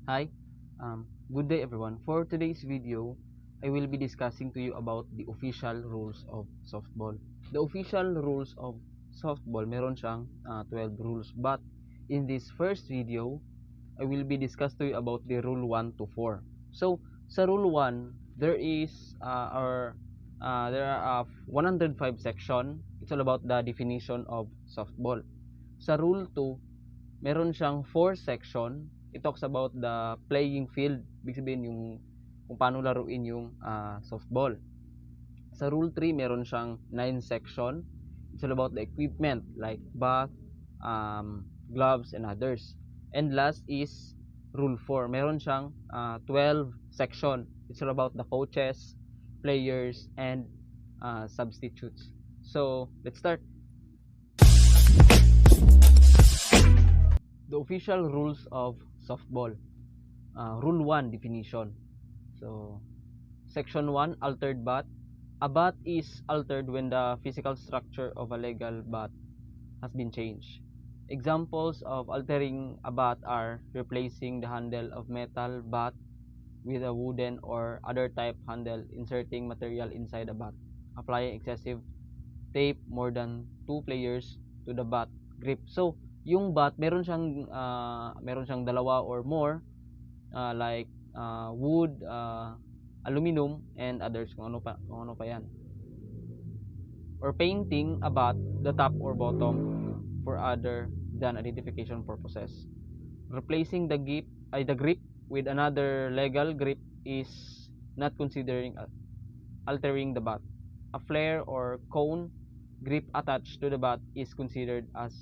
Hi, good day everyone. For today's video, I will be discussing to you about the official rules of softball. The official rules of softball, meron siyang 12 rules. But in this first video, I will be discussing to you about the rule 1 to 4. So, sa rule 1, there are 105 section. It's all about the definition of softball. Sa rule 2, meron siyang 4 section. It talks about the playing field. Ibig sabihin yung kung paano laruin yung softball. Sa rule 3, meron siyang 9 section. It's all about the equipment like bat, gloves, and others. And last is rule 4. Meron siyang 12 section. It's all about the coaches, players, and substitutes. So, let's start. The official rules of softball. Rule 1 definition. So, Section 1, altered bat. A bat is altered when the physical structure of a legal bat has been changed. Examples of altering a bat are replacing the handle of metal bat with a wooden or other type handle, inserting material inside a bat, applying excessive tape more than 2 players to the bat grip. So, yung bat meron siyang dalawa or more like wood, aluminum, and others kung ano pa yan. Or painting a bat, the top or bottom for other than identification purposes. Replacing the grip with another legal grip is not considering altering the bat. A flare or cone grip attached to the bat is considered as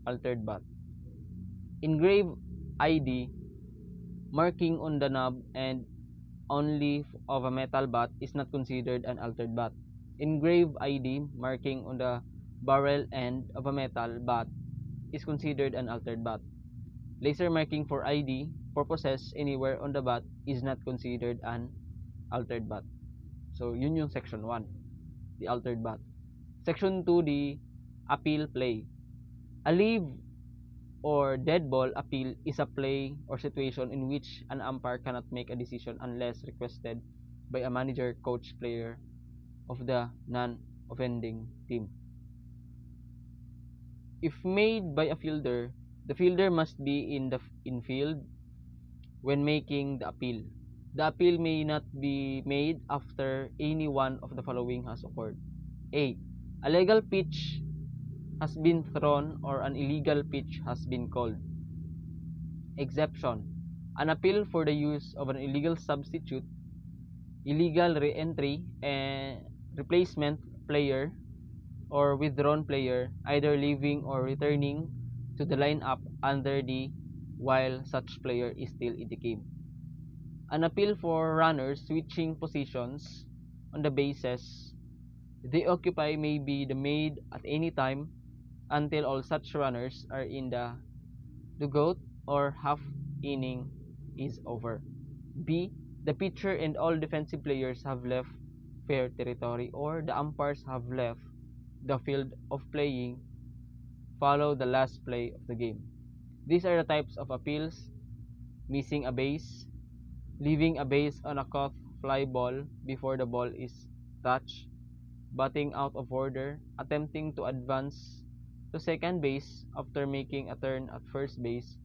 altered bat. Engrave ID marking on the knob and only of a metal bat is not considered an altered bat. Engrave ID marking on the barrel end of a metal bat is considered an altered bat. Laser marking for ID purposes anywhere on the bat is not considered an altered bat. So, yun yung section 1, the altered bat. Section 2, the appeal play. A leave or dead ball appeal is a play or situation in which an umpire cannot make a decision unless requested by a manager, coach, player of the non-offending team. If made by a fielder, the fielder must be in the infield when making the appeal. The appeal may not be made after any one of the following has occurred. A. A legal pitch has been thrown or an illegal pitch has been called. Exception. An appeal for the use of an illegal substitute, illegal re-entry, and replacement player or withdrawn player either leaving or returning to the lineup under the while such player is still in the game. An appeal for runners switching positions on the bases they occupy may be made at any time until all such runners are in the dugout or half inning is over. B. The pitcher and all defensive players have left fair territory or the umpires have left the field of playing follow the last play of the game. These are the types of appeals: missing a base, leaving a base on a caught fly ball before the ball is touched, batting out of order, attempting to advance to second base after making a turn at first base,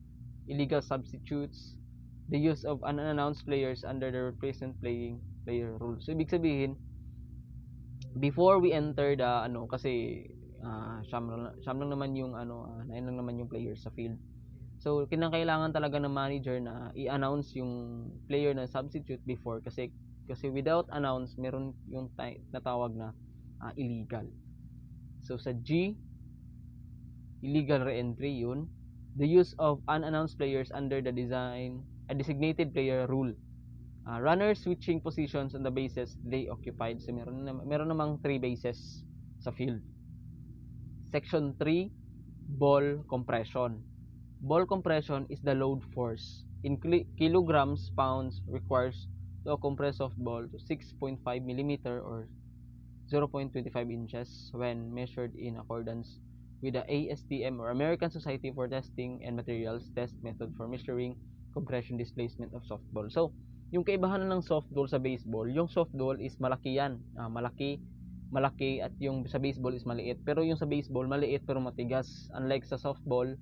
illegal substitutes, the use of unannounced players under the replacement playing player rule. So, ibig sabihin, before we enter the kasi siyam lang naman yung 9 lang naman yung players sa field. So, kinakailangan talaga ng manager na i-announce yung player na substitute before kasi without announce, meron yung natawag na illegal. So, sa G, illegal re-entry yun. The use of unannounced players under the designated player rule. Runners switching positions on the bases they occupied. So, meron namang 3 bases sa field. Section 3, ball compression. Ball compression is the load force in kilograms pounds requires to compress softball to 6.5 mm or 0.25 inches when measured in accordance with the ASTM or American Society for Testing and Materials test method for measuring compression displacement of softball. So, yung kaibahan ng softball sa baseball, yung softball is malaki yan. Malaki at yung sa baseball is maliit. Pero yung sa baseball, maliit pero matigas. Unlike sa softball,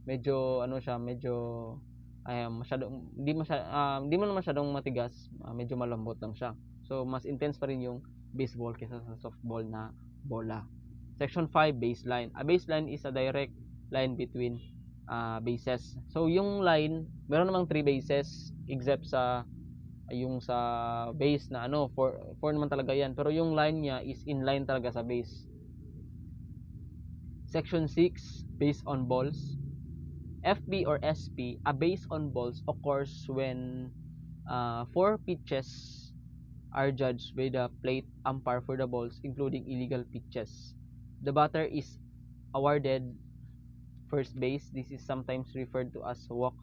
medyo ano siya, medyo masyadong hindi mo masyadong matigas, medyo malambot lang siya. So, mas intense pa rin yung baseball kaysa sa softball na bola. Section 5, baseline. A baseline is a direct line between bases. So, yung line, meron namang 3 bases except sa yung sa base na 4 naman talaga yan. Pero yung line niya is inline talaga sa base. Section 6, base on balls. FB or SP, a base on balls occurs when 4 pitches are judged by the plate umpire for the balls, including illegal pitches. The batter is awarded first base. This is sometimes referred to as walk.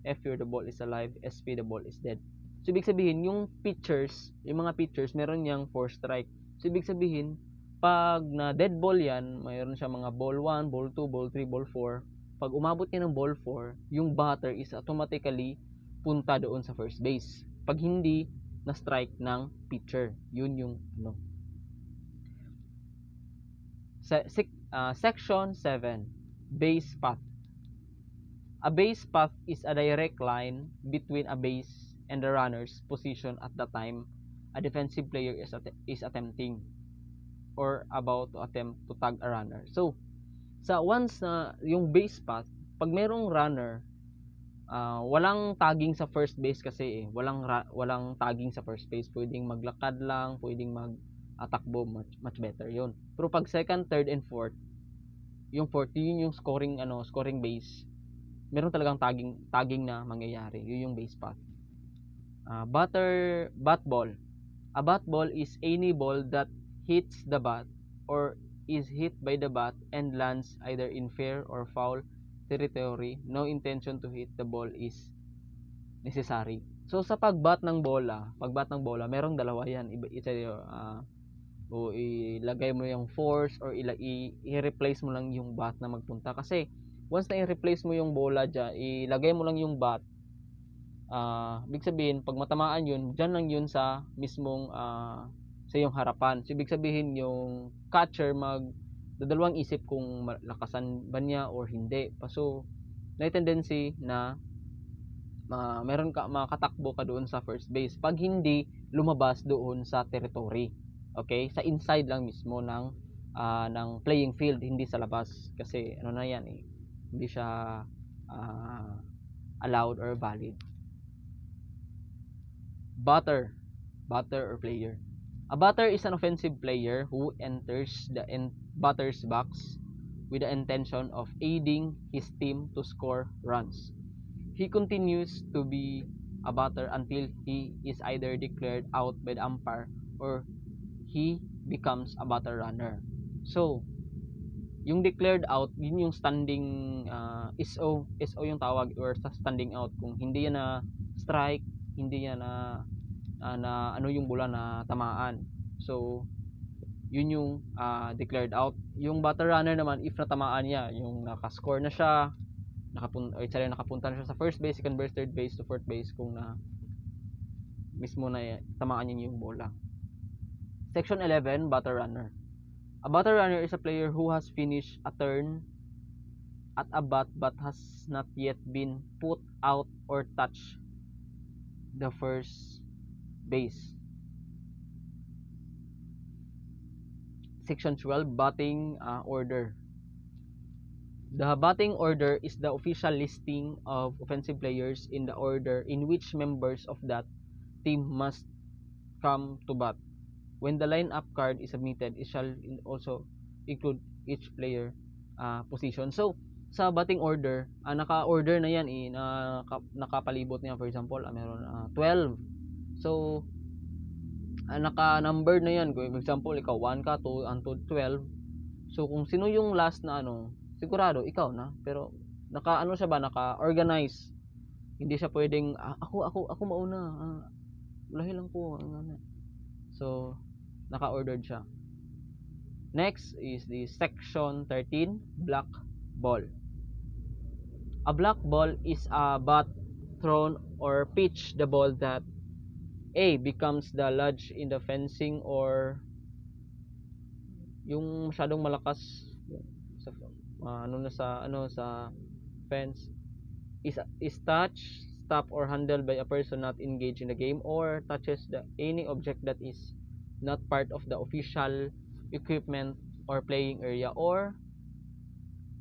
FP, the ball is alive. SP, the ball is dead. So, ibig sabihin, yung mga pitchers, meron niyang 4 strike. So, ibig sabihin, pag na dead ball yan, mayroon siya mga ball 1, ball 2, ball 3, ball 4. Pag umabot niya ng ball 4, yung batter is automatically punta doon sa first base. Pag hindi na strike ng pitcher, yun yung Section 7, base path. A base path is a direct line between a base and the runner's position at the time a defensive player is attempting or about to attempt to tag a runner. So, once na yung base path, pag merong runner, walang tagging sa first base kasi walang tagging sa first base. Pwedeng maglakad lang, pwedeng mag-atakbo, much better yun. Pero pag second, third, and fourth, yung fourth, yun yung scoring base, meron talagang tagging na mangyayari. Yun yung base path. Bat ball. A bat ball is any ball that hits the bat or is hit by the bat and lands either in fair or foul territory. No intention to hit the ball is necessary. So, sa pagbat ng bola, merong dalawa yan. O ilagay mo yung force or i-replace mo lang yung bat na magpunta. Kasi, once na i-replace mo yung bola dyan, ilagay mo lang yung bat, ibig sabihin, pag matamaan yun, dyan lang yun sa mismong sa yung harapan. So, ibig sabihin, yung catcher dadalawang isip kung lakasan ba niya or hindi. So, may tendency na makatakbo ka doon sa first base. Pag hindi, lumabas doon sa territory. Okay? Sa inside lang mismo ng playing field, hindi sa labas. Kasi, na yan hindi siya allowed or valid. Batter or player. A batter is an offensive player who enters the batter's box with the intention of aiding his team to score runs. He continues to be a batter until he is either declared out by the umpire or he becomes a batter runner. So, yung declared out, yun yung standing SO yung tawag, or sa standing out. Kung hindi yan na strike, hindi yan na yung bola na tamaan. So, yun yung declared out. Yung batter runner naman, if natamaan niya, yung nakascore na siya, nakapunta na siya sa first base, second base, third base, to fourth base, kung mismo na tamaan niya yung bola. Section 11, batter runner. A batter runner is a player who has finished a turn at a bat but has not yet been put out or touched the first base. Section 12, batting order. The batting order is the official listing of offensive players in the order in which members of that team must come to bat. When the lineup card is submitted, it shall also include each player position. So, sa batting order, naka-order na yan nakapalibot niya. For example, meron 12. So, naka-number na yan. For example, ikaw 1 ka, 2 until 12. So, kung sino yung last na sigurado ikaw na. Pero naka-organize. Hindi siya pwedeng ako mauna. Lahi lang ko. So, naka-ordered siya. Next is the section 13, black ball. A black ball is a bat thrown or pitch the ball that A becomes the lodge in the fencing or yung masyadong malakas sa sa fence is touched, stopped or handled by a person not engaged in the game or touches any object that is not part of the official equipment or playing area or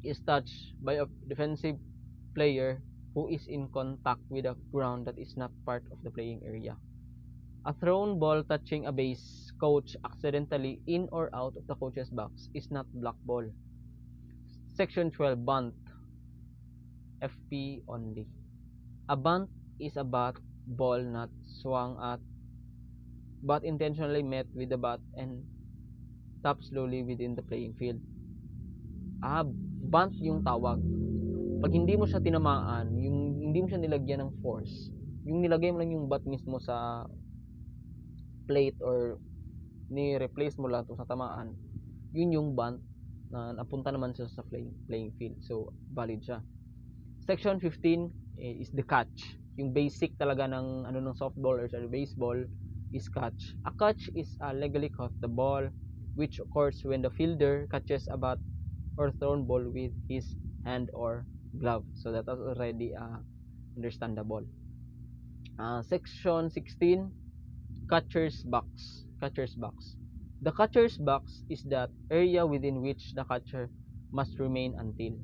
is touched by a defensive player who is in contact with a ground that is not part of the playing area. A thrown ball touching a base coach accidentally in or out of the coach's box is not block ball. Section 12, bunt, FP only. A bunt is a bat ball not swung at but intentionally met with the bat and tapped slowly within the playing field. Bunt yung tawag. Pag hindi mo siya tinamaan, yung hindi mo siya nilagyan ng force, yung nilagay mo lang yung bat mismo sa plate or ni-replace mo lang ito sa tamaan, yun yung bunt na napunta naman siya sa playing field. So, valid siya. Section 15 is the catch. Yung basic talaga ng ng softball or baseball is catch. A catch is a legally caught the ball which occurs when the fielder catches a bat or thrown ball with his hand or glove. So that is already understandable. Section 16, catcher's box. Catcher's box. The catcher's box is that area within which the catcher must remain until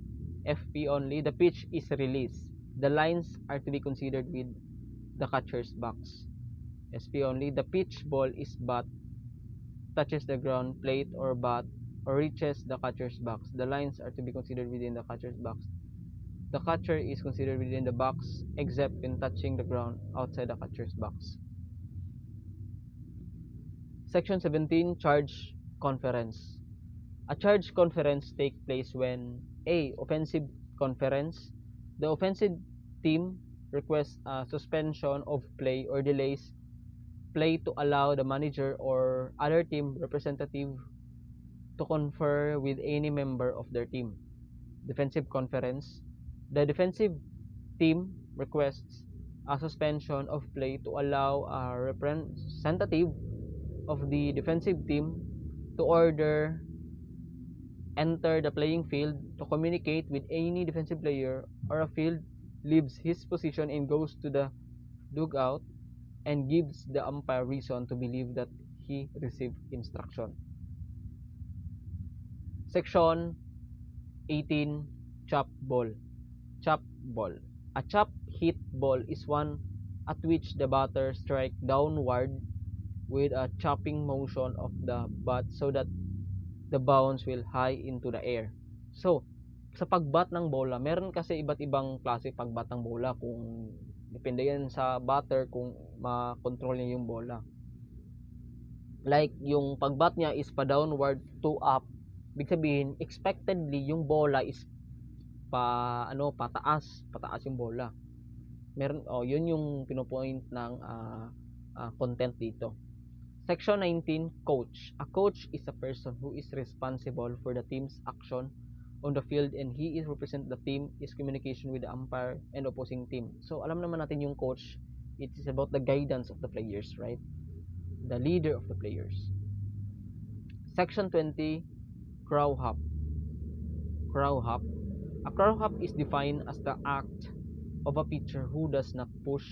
FP only the pitch is released. The lines are to be considered with the catcher's box. SP only the pitch ball is bat touches the ground plate or bat or reaches the catcher's box. The lines are to be considered within the catcher's box. The catcher is considered within the box except when touching the ground outside the catcher's box. Section 17, charge conference. A charge conference takes place when A. Offensive conference. The offensive team requests a suspension of play or delays play to allow the manager or other team representative to confer with any member of their team. Defensive conference. The defensive team requests a suspension of play to allow a representative of the defensive team to order enter the playing field to communicate with any defensive player or a field leaves his position and goes to the dugout and gives the umpire reason to believe that he received instruction. Section 18, chop ball. Chop ball. A chop hit ball is one at which the batter strikes downward with a chopping motion of the bat so that the bounce will high into the air. So, sa pagbat ng bola, meron kasi iba't ibang klase pagbat ng bola kung depende yan sa batter kung ma-control niya yung bola. Like, yung pagbat niya is pa downward to up, ibig sabihin, expectedly yung bola is pataas yung bola. Meron, yun yung pinopoint ng content dito. Section 19, coach. A coach is a person who is responsible for the team's action on the field and he is represent the team is communication with the umpire and opposing team. So alam naman natin yung coach, it is about the guidance of the players, right? The leader of the players. Section 20, crow hop. Crow hop. A crow hop is defined as the act of a pitcher who does not push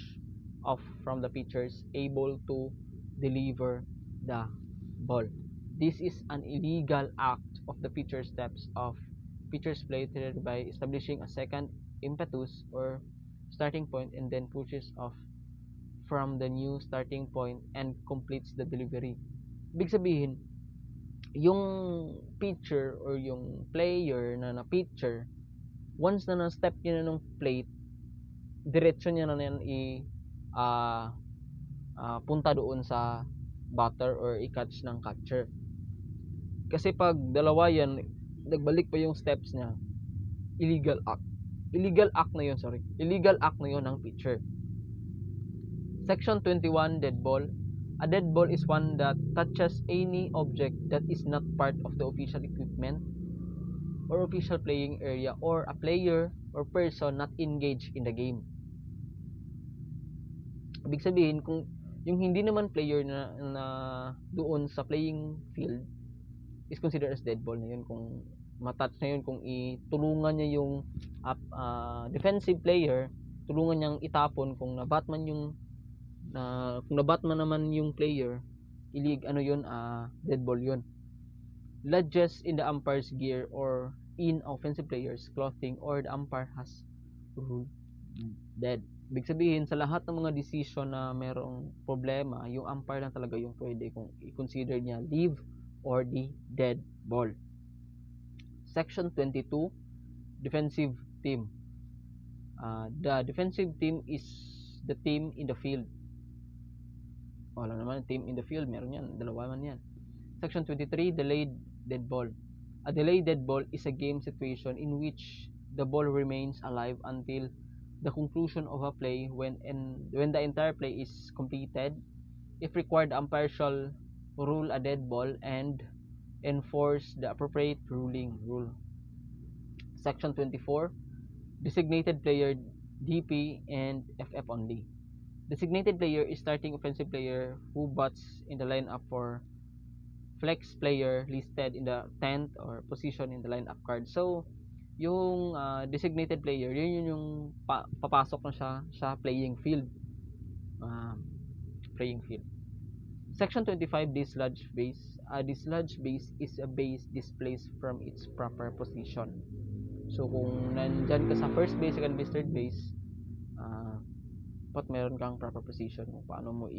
off from the pitchers able to deliver the ball. This is an illegal act of the pitcher steps off pitcher's plate by establishing a second impetus or starting point and then pushes off from the new starting point and completes the delivery. Ibig sabihin, yung pitcher or yung player na pitcher, once na na-step niya na ng plate, diretso niya na yan punta doon sa batter or i-catch ng catcher. Kasi pag dalawa yan, nagbalik pa yung steps niya, illegal act. Illegal act na yun ng pitcher. Section 21, dead ball. A dead ball is one that touches any object that is not part of the official equipment or official playing area or a player or person not engaged in the game. Ibig sabihin, kung yung hindi naman player na doon sa playing field is considered as dead ball na yun. Kung matouch na yun, kung itulungan niya yung defensive player, tulungan niyang itapon. Kung nabatman kung nabatman naman yung player, ano yun, dead ball yun. Lodges in the umpire's gear or in offensive player's clothing or the umpire has ruled dead. Ibig sabihin, sa lahat ng mga decision na merong problema, yung umpire lang talaga yung pwede kung i-consider niya live or the dead ball. Section 22, defensive team. The defensive team is the team in the field. Wala naman, team in the field, meron yan, dalawa man yan. Section 23, delayed dead ball. A delayed dead ball is a game situation in which the ball remains alive until the conclusion of a play when the entire play is completed. If required, the umpire shall rule a dead ball and enforce the appropriate rule. Section 24, designated player, DP and FF only. Designated player is starting offensive player who bats in the lineup for flex player listed in the 10th or position in the lineup card. So, yung designated player, yun yung papasok na siya sa playing field. Section 25, dislodge base. A dislodge base is a base displaced from its proper position. So, kung nandyan ka sa first base, second base, third base, dapat meron kang proper position kung paano mo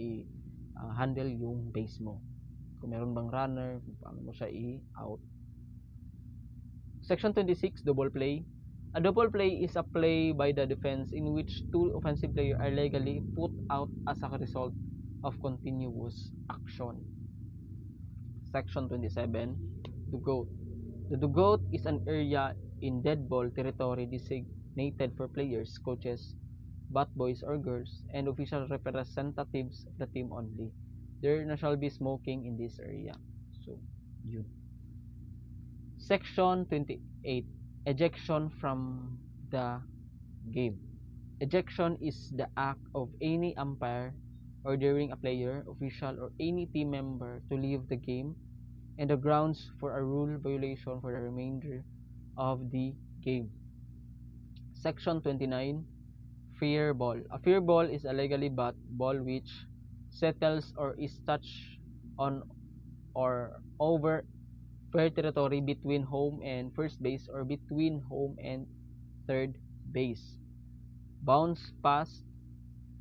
handle yung base mo. Kung meron bang runner, kung paano mo siya i-out. Section 26, double play. A double play is a play by the defense in which two offensive players are legally put out as a result of continuous action. Section 27, dugout. The dugout is an area in dead ball territory designated for players, coaches, bat boys or girls, and official representatives of the team only. There shall be smoking in this area. So, yun. Section 28, ejection from the game. Ejection is the act of any umpire ordering a player, official, or any team member to leave the game and the grounds for a rule violation for the remainder of the game. Section 29, fair ball. A fair ball is a legally bat ball which settles or is touched on or over fair territory between home and first base or between home and third base. Bounce past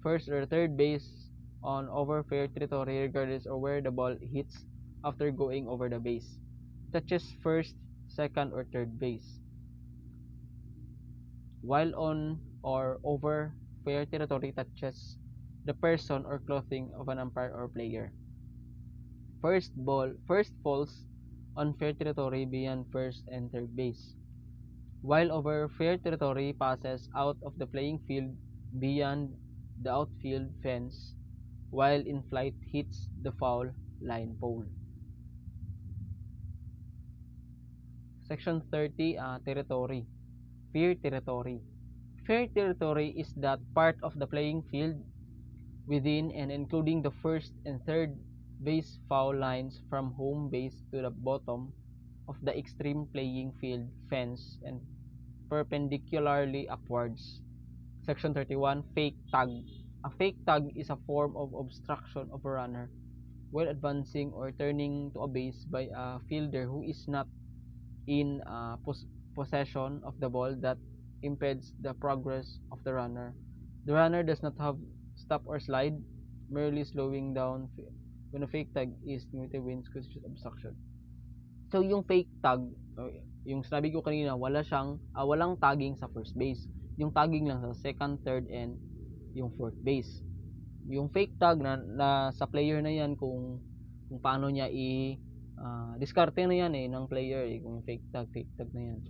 first or third base on over fair territory regardless of where the ball hits after going over the base. Touches first, second, or third base. While on or over fair territory, touches the person or clothing of an umpire or player. First falls on fair territory beyond first and third base. While over fair territory, passes out of the playing field beyond the outfield fence, while in flight hits the foul line pole. Section 30, territory. Fair territory. Fair territory is that part of the playing field within and including the first and third base foul lines from home base to the bottom of the extreme playing field fence and perpendicularly upwards. Section 31, fake tag. A fake tag is a form of obstruction of a runner while advancing or turning to a base by a fielder who is not in possession of the ball that impedes the progress of the runner. The runner does not have stop or slide, merely slowing down when a fake tag is committed wins constitutes obstruction. So yung fake tag, yung sinabi ko kanina, walang tagging sa first base. Yung tagging lang sa second, third, and yung fourth base. Yung fake tag na sa player na yan kung paano niya diskarte na yan ng player kung fake tag na yan.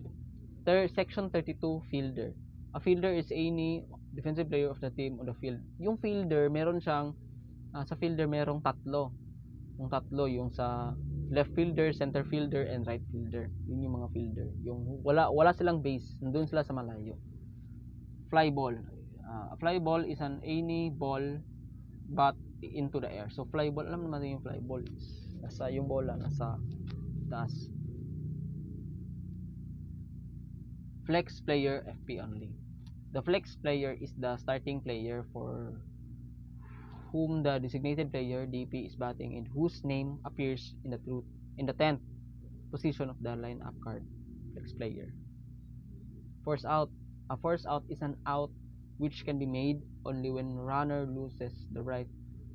Section 32, fielder. A fielder is any defensive player of the team on the field. Yung fielder, meron siyang sa fielder merong tatlo. Yung sa left fielder, center fielder, and right fielder. Yun yung mga fielder. Yung wala silang base, nandun sila sa malayo. Fly ball. A fly ball is any ball bat into the air. So fly ball, alam naman yung fly ball is nasa yung bola nasa taas. Flex player FP only. The flex player is the starting player for whom the designated player DP is batting and whose name appears in the 10th position of the lineup card. Flex player. Force out. A force out is an out which can be made only when runner loses the right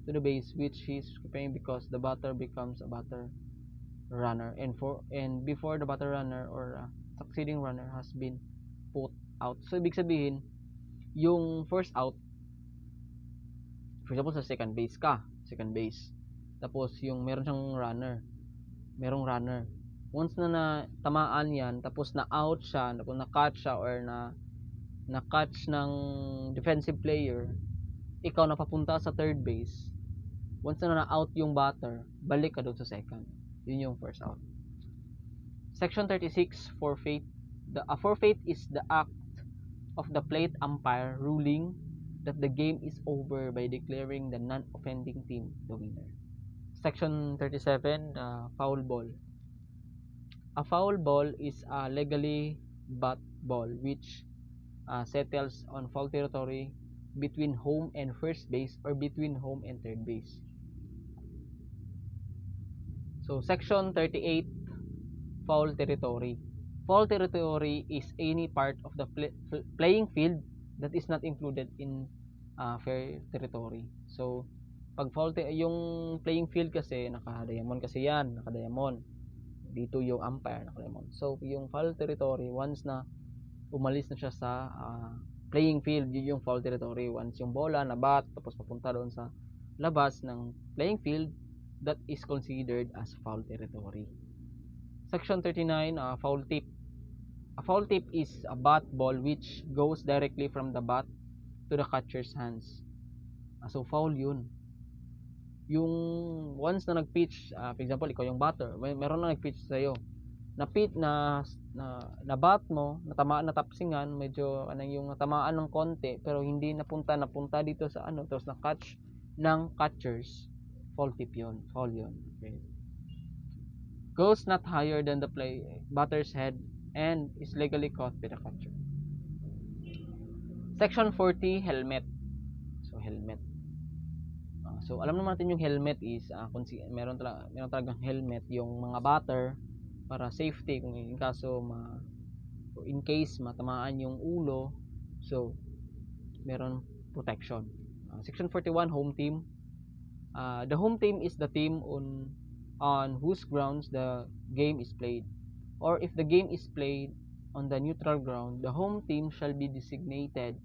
to the base which he is occupying because the batter becomes a batter runner and before the batter runner or succeeding runner has been put out. So ibig sabihin, yung force out, for example sa second base ka, second base. Tapos yung meron siyang merong runner. Once na tamaan yan, tapos na out siya, tapos na catch siya or na catch ng defensive player, ikaw na papunta sa third base. Once na out yung batter, balik ka doon sa second. Yun yung first out. Section 36, forfeit. A forfeit is the act of the plate umpire ruling that the game is over by declaring the non-offending team the winner. Section 37, foul ball. A foul ball is a legally bat ball which settles on foul territory between home and first base or between home and third base. So, Section 38, foul territory. Foul territory is any part of the playing field that is not included in fair territory. So, pag foul yung playing field kasi naka-diamond kasi yan, naka-diamond. Dito yung umpire naka-diamond. So, yung foul territory once na umalis na siya sa playing field, yun yung foul territory. Once yung bola na bat tapos papunta doon sa labas ng playing field, that is considered as foul territory. Section 39, foul tip. A foul tip is a bat ball which goes directly from the bat to the catcher's hands. So foul yun. Yung once na nag-pitch, for example, ikaw yung batter, meron na nag-pitch sa'yo. Na bat mo, natamaan na tapsingan, medyo yung natamaan ng konti, pero hindi napunta dito sa tapos na-catch ng catchers. Foul tip yun, foul yun. Okay. Goes not higher than the batter's head and is legally caught by the catcher. Section 40, helmet. So, helmet. So, alam naman natin yung helmet is, kung meron talagang helmet yung mga batter para safety kung in case matamaan yung ulo, so, meron protection. Section 41, home team. The home team is the team on whose grounds the game is played. Or if the game is played on the neutral ground, the home team shall be designated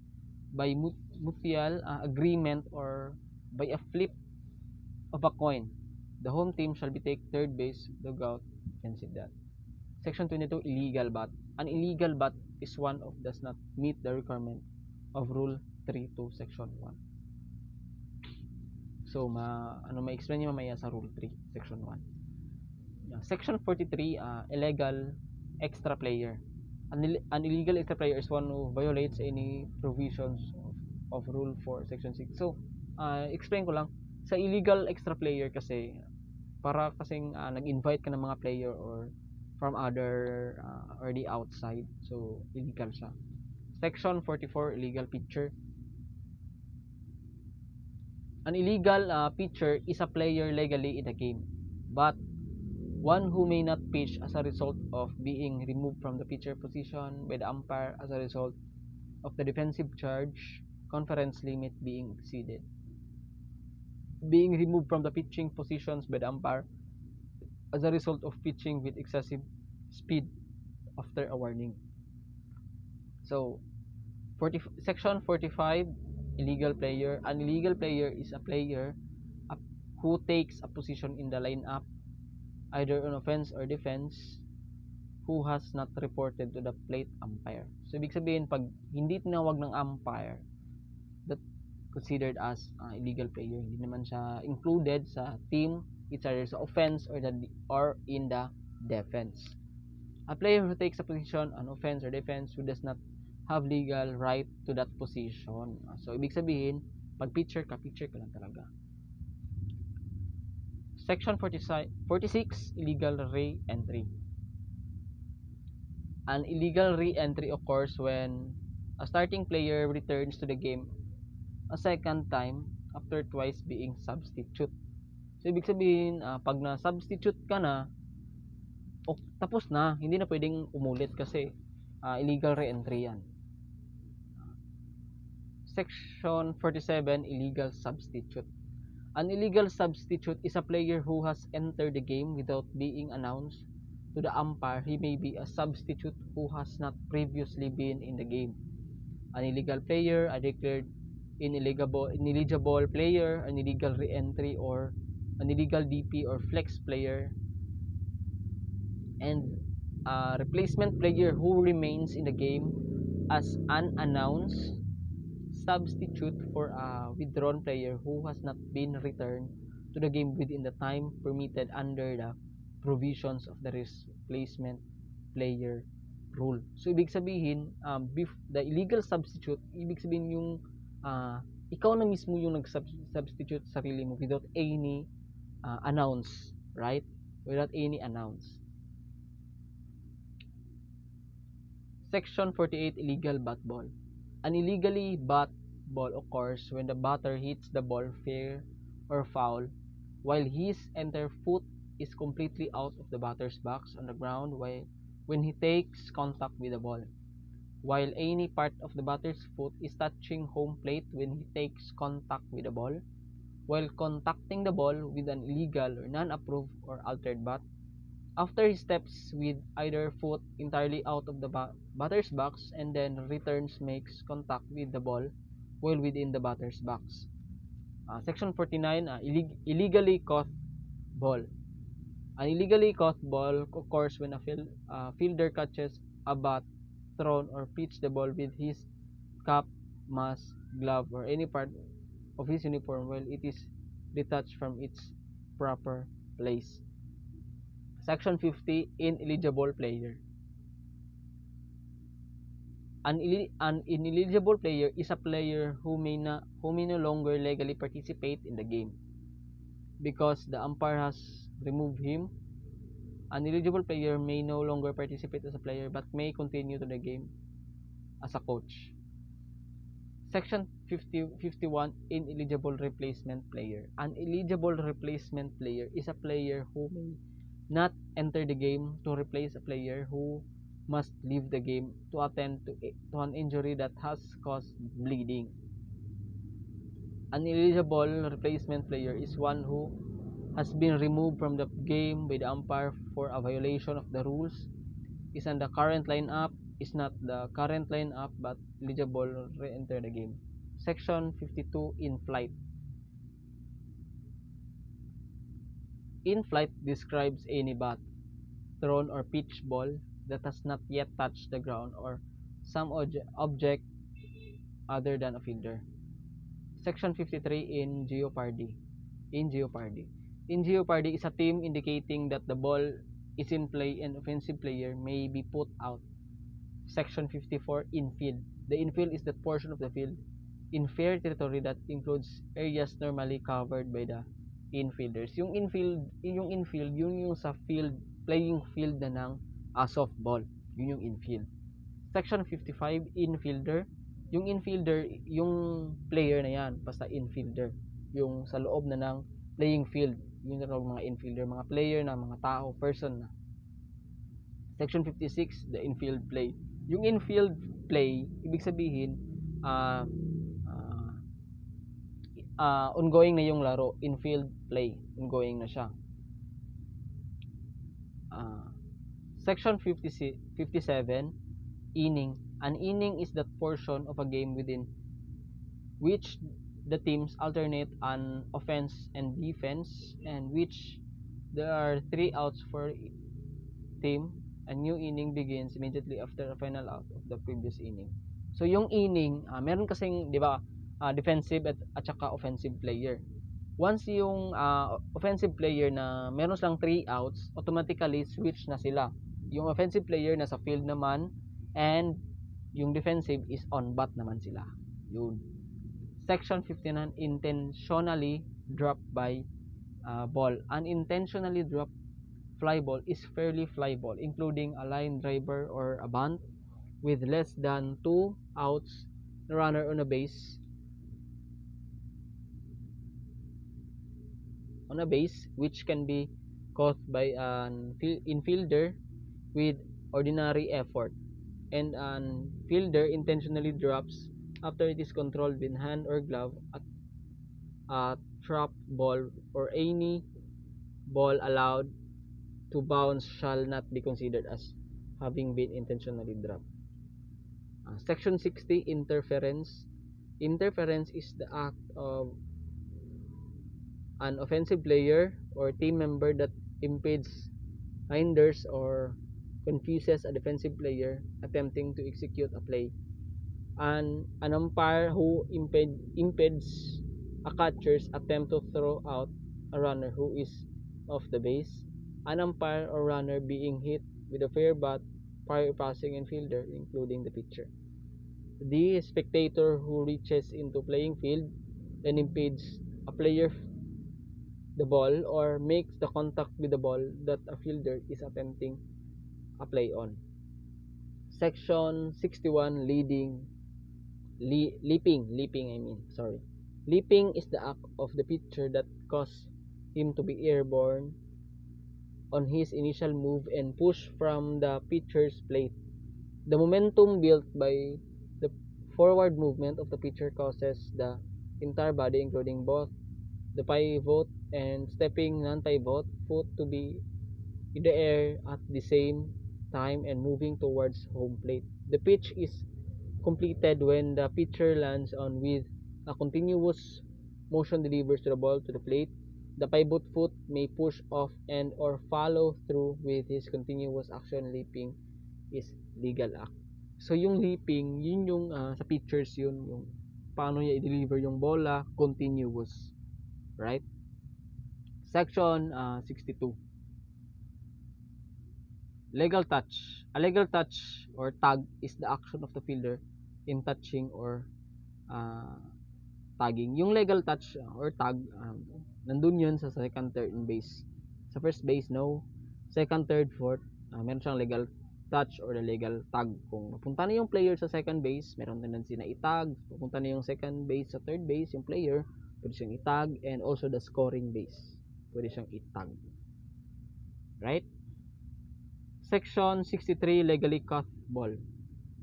by mutual agreement or by a flip of a coin. The home team shall be take third base, dugout, and see that. Section 22, illegal bat. An illegal bat is one of does not meet the requirement of Rule 3 to Section 1. So, ma-explain niyo mamaya sa Rule 3, Section 1. Section 43, illegal extra player. An illegal extra player is one who violates any provisions of Rule 4, Section 6. So, explain ko lang. Sa illegal extra player kasi, para kasing nag-invite ka ng mga player or from other or the outside. So, illegal siya. Section 44, illegal pitcher. An illegal pitcher is a player legally in the game, but one who may not pitch as a result of being removed from the pitcher position by the umpire as a result of the defensive charge conference limit being exceeded. Being removed from the pitching positions by the umpire as a result of pitching with excessive speed after a warning. So, Section 45, illegal player. An illegal player is a player who takes a position in the lineup either on offense or defense who has not reported to the plate umpire. So, ibig sabihin, pag hindi tinawag ng umpire, that considered as illegal player. Hindi naman siya included sa team, it's either sa offense or in the defense. A player who takes a position on offense or defense who does not have legal right to that position. So, ibig sabihin, Pag pitcher ka lang talaga. Section 46, illegal re-entry. An illegal re-entry occurs when a starting player returns to the game a second time after twice being substitute. So, ibig sabihin, pag na-substitute ka na, tapos na, hindi na pwedeng umulit kasi illegal re-entry yan. Section 47, illegal substitute. An illegal substitute is a player who has entered the game without being announced to the umpire. He may be a substitute who has not previously been in the game. An illegal player, a declared ineligible player, an illegal re-entry, or an illegal DP or flex player, and a replacement player who remains in the game as an unannounced substitute for a withdrawn player who has not been returned to the game within the time permitted under the provisions of the replacement player rule. So, ibig sabihin, the illegal substitute, ibig sabihin yung ikaw na mismo yung nag-substitute sa sarili mo without any announce, right? Without any announce. Section 48, illegal bat ball. An illegally bat ball occurs when the batter hits the ball fair or foul while his entire foot is completely out of the batter's box on the ground when he takes contact with the ball, while any part of the batter's foot is touching home plate when he takes contact with the ball, while contacting the ball with an illegal or non-approved or altered bat, after he steps with either foot entirely out of the batter's box and then returns makes contact with the ball while within the batter's box. Section 49, illegally caught ball. An illegally caught ball occurs when a fielder catches a bat, thrown, or pitched the ball with his cap, mask, glove, or any part of his uniform while it is detached from its proper place. Section 50, ineligible player. An ineligible player is a player who may no longer legally participate in the game because the umpire has removed him. An eligible player may no longer participate as a player but may continue to the game as a coach. Section 51, ineligible replacement player. An eligible replacement player is a player who may not enter the game to replace a player who must leave the game to attend to an injury that has caused bleeding. An ineligible replacement player is one who has been removed from the game by the umpire for a violation of the rules, is not the current lineup but eligible to re-enter the game. Section 52, in flight. In flight describes any bat, thrown, or pitched ball that has not yet touched the ground or some object other than a fielder. Section 53, in jeopardy. In jeopardy is a term indicating that the ball is in play and offensive player may be put out. Section 54, infield. The infield is that portion of the field in fair territory that includes areas normally covered by the infielders. Yung infield, yung sa field, playing field na ng softball. Yun yung infield. Section 55, infielder. Yung infielder, yung player na yan, basta infielder. Yung sa loob na ng playing field. Yun na mga infielder, mga player na, mga tao, person na. Section 56, the infield play. Yung infield play, ibig sabihin, ongoing na yung laro. Infield play, ongoing na siya. Section 57, inning. An inning is that portion of a game within which the teams alternate on offense and defense, and which there are 3 outs for team. A new inning begins immediately after a final out of the previous inning. So yung inning, meron kasing, di ba, defensive at saka offensive player. Once yung offensive player na meron silang 3 outs, automatically switch na sila. Yung offensive player nasa field naman, and yung defensive is on bat naman sila. Yun. Section 59, intentionally dropped by ball. Unintentionally dropped fly ball is fairly fly ball, including a line driver or a bunt with less than 2 outs, the runner on a base, which can be caught by an infielder with ordinary effort, and an fielder intentionally drops after it is controlled with hand or glove. A trap ball or any ball allowed to bounce shall not be considered as having been intentionally dropped. Section 60, interference. Interference is the act of an offensive player or team member that impedes, hinders, or confuses a defensive player attempting to execute a play. An umpire who impedes a catcher's attempt to throw out a runner who is off the base. An umpire or runner being hit with a fair bat prior passing infielder, including the pitcher. The spectator who reaches into playing field and impedes a player the ball or makes the contact with the ball that a fielder is attempting a play on. Section 61, leaping I mean, sorry. Leaping is the act of the pitcher that causes him to be airborne on his initial move and push from the pitcher's plate. The momentum built by the forward movement of the pitcher causes the entire body, including both the pivot and stepping non-pivot foot, to be in the air at the same time and moving towards home plate. The pitch is completed when the pitcher lands on with a continuous motion delivers the ball to the plate. The pivot foot may push off and or follow through with his continuous action. Leaping is legal act. So yung leaping, yun yung sa pitchers yun, yung paano niya i-deliver yung bola, continuous, right? Section 62. Legal touch. A legal touch or tag is the action of the fielder in touching or uh, tagging. Yung legal touch or tag, nandun yun sa second, third, and base. Sa first base, no. Second, third, fourth, meron siyang legal touch or the legal tag. Kung napunta na yung player sa second base, meron tendency na itag. Pupunta na yung second base sa third base, yung player, pwede siyang itag. And also the scoring base, pwede siyang itag. Right? Section 63, legally caught ball.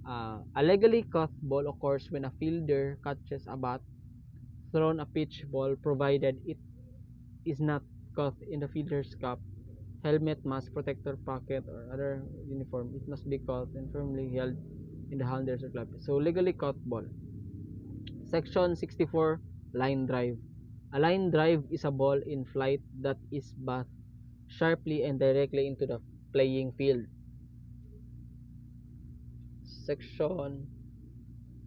A legally caught ball occurs when a fielder catches a bat, thrown a pitch ball, provided it is not caught in the fielder's cap, helmet, mask, protector, pocket, or other uniform. It must be caught and firmly held in the handles or club. So, legally caught ball. Section 64, line drive. A line drive is a ball in flight that is bathed sharply and directly into the playing field. Section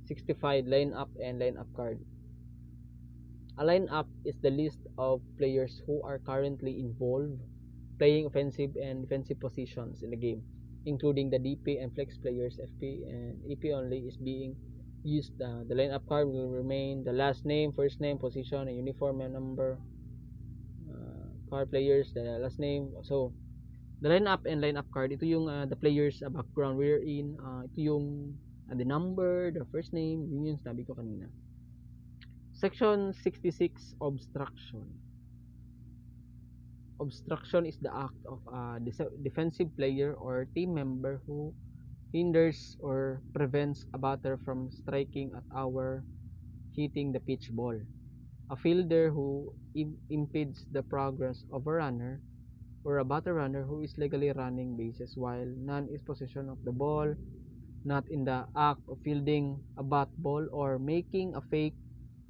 65, line up and line up card. A line-up is the list of players who are currently involved playing offensive and defensive positions in the game, including the DP and flex players. FP and EP only is being used. The line-up card will remain the last name, first name, position, and uniform and number. Card players, the last name. So, the line-up and line-up card, ito yung the players background wherein ito yung the number, the first name, yun yung sabi ko kanina. Section 66, obstruction. Obstruction is the act of a defensive player or team member who hinders or prevents a batter from striking at or hitting the pitch ball. A fielder who impedes the progress of a runner or a batter runner who is legally running bases while none is possession of the ball, not in the act of fielding a bat ball or making a fake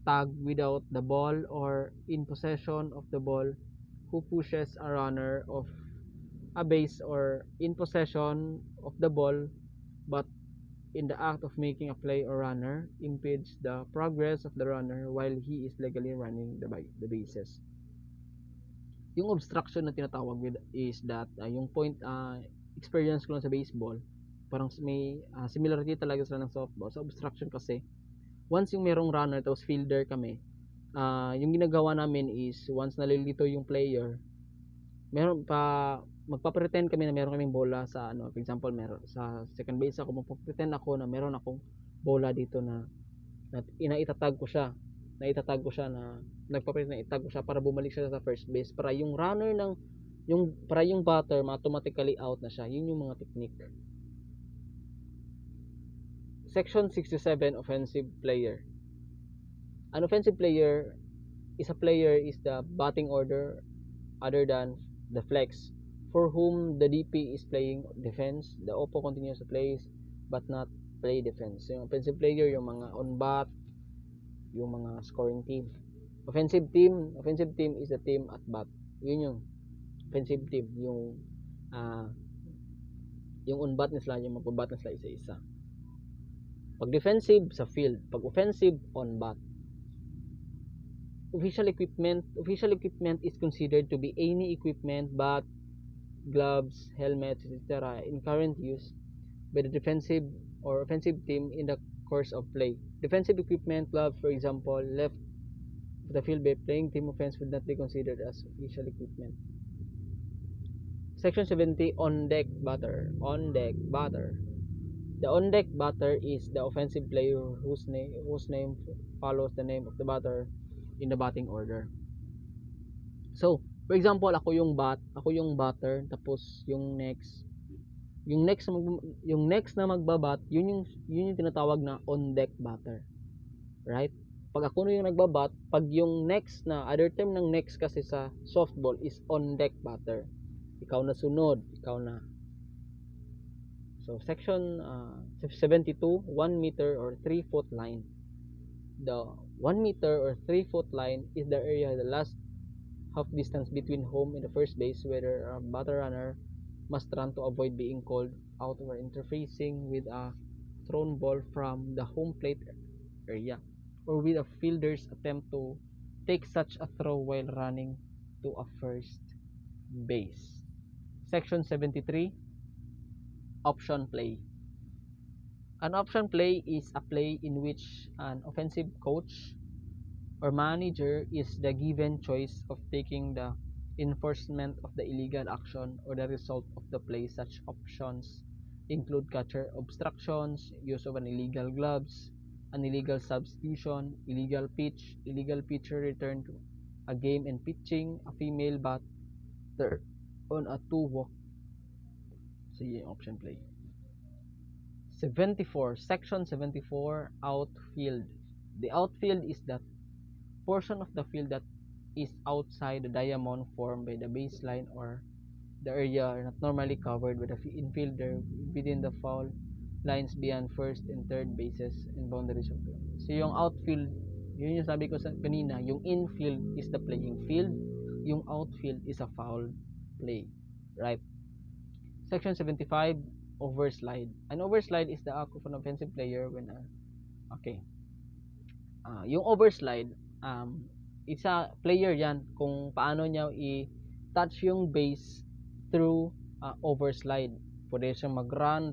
tag without the ball, or in possession of the ball who pushes a runner off a base, or in possession of the ball but in the act of making a play or runner impedes the progress of the runner while he is legally running the bases. Yung obstruction na tinatawag with is that yung point experience ko lang sa baseball, parang may similarity talaga sila ng softball. Sa obstruction kasi once yung merong runner tapos fielder kami, yung ginagawa namin is once nalilito yung player, meron pa magpa-pretend kami na meron kaming bola sa ano, for example, meron sa second base ako, magpa-pretend ako na meron akong bola dito na inaitatag ko siya. Naitatag ko siya na nagpa-pretend na itag ko siya para bumalik siya sa first base para yung runner ng para yung batter automatically out na siya. Yun yung mga technique. Section 67, offensive player. An offensive player is the batting order other than the flex, for whom the DP is playing defense. The Oppo continues to play but not play defense. So, yung offensive player, yung mga on bat, yung mga scoring team. Offensive team is the team at bat. Yun yung offensive team, yung on bat nila, yung magbabat nila isa-isa. Pag defensive, sa field. Pag offensive, on bat. Official equipment is considered to be any equipment, bat, gloves, helmets, etc. in current use by the defensive or offensive team in the course of play. Defensive equipment, gloves, for example, left of the field by playing team offense would not be considered as official equipment. Section 70, on-deck batter. On-deck batter. The on-deck batter is the offensive player whose name follows the name of the batter in the batting order. So, for example, ako yung batter, tapos yung next na magbabat, yun yung tinatawag na on-deck batter. Right? Pag ako yung nagbabat, pag yung next na, other term ng next kasi sa softball is on-deck batter. Ikaw na sunod, ikaw na. So, section 72, 1 meter or 3 foot line. The 1 meter or 3 foot line is the area, the last half distance between home and the first base, where a batter runner must run to avoid being called out or interfacing with a thrown ball from the home plate area, or with a fielder's attempt to take such a throw while running to a first base. Section 73, option play. An option play is a play in which an offensive coach or manager is the given choice of taking the enforcement of the illegal action or the result of the play. Such options include catcher obstructions, use of an illegal gloves, an illegal substitution, illegal pitch, illegal pitcher return to a game and pitching a female batter on a 2-walk. So, yung option play. 74, section 74, outfield. The outfield is that portion of the field that is outside the diamond formed by the baseline or the area not normally covered by the infielder within the foul lines beyond first and third bases and boundaries of the field. So, yung outfield, yun yung sabi ko kanina, yung infield is the playing field, yung outfield is a foul play. Right? Section 75, overslide. An overslide is the act of an offensive player when yung overslide, it's a player yan kung paano niya i-touch yung base through overslide. Pwede siya mag-run,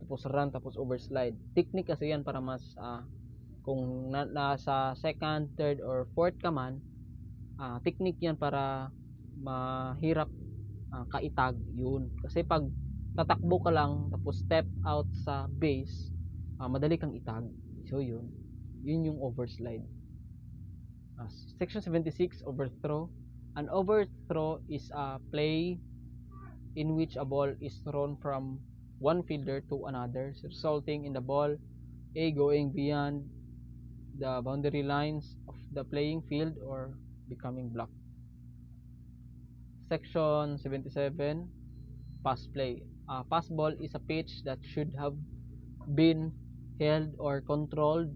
tapos overslide. Technique kasi yan para mas kung nasa second, third, or fourth ka man, technique yan para mahirap kaitag yun. Kasi pag tatakbo ka lang tapos step out sa base, madali kang itag. So yun yung overslide. Section 76, overthrow. An overthrow is a play in which a ball is thrown from one fielder to another, resulting in the ball going beyond the boundary lines of the playing field or becoming blocked. Section 77, pass play. Pass ball is a pitch that should have been held or controlled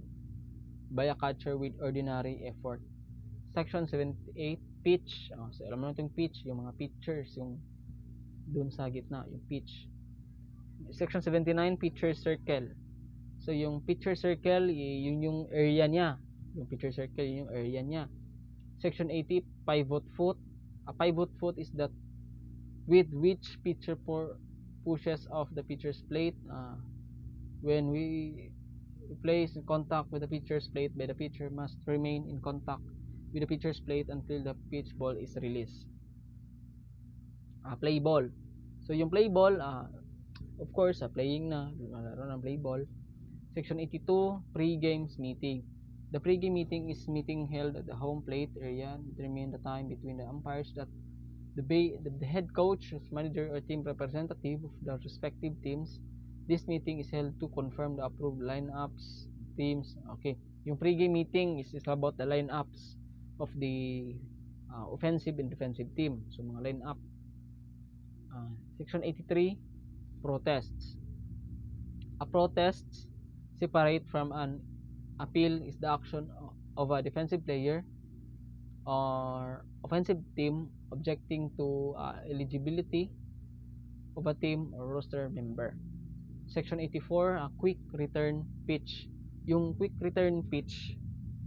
by a catcher with ordinary effort. Section 78, pitch. So, alam mo natin yung pitch, yung mga pitchers, yung dun sa gitna, yung pitch. Section 79, pitcher circle. So, yung pitcher circle, yun yung area niya. Yung pitcher circle, yun yung area niya. Section 80, pivot foot. A pivot foot is that with which pitcher pushes off the pitcher's plate when Replace in contact with the pitcher's plate by the pitcher must remain in contact with the pitcher's plate until the pitch ball is released. Play ball. So yung play ball, of course, playing na, laro ng play ball. Section 82, pre-games meeting. The pre-game meeting is meeting held at the home plate area, determine the time between the umpires that the head coach, manager, or team representative of the respective teams. This meeting is held to confirm the approved lineups, teams. Okay, yung pre-game meeting is about the lineups of the offensive and defensive team. So mga lineup. Section 83, protests. A protest separate from an appeal is the action of a defensive player or offensive team objecting to eligibility of a team or roster member. Section 84, quick return pitch. Yung quick return pitch,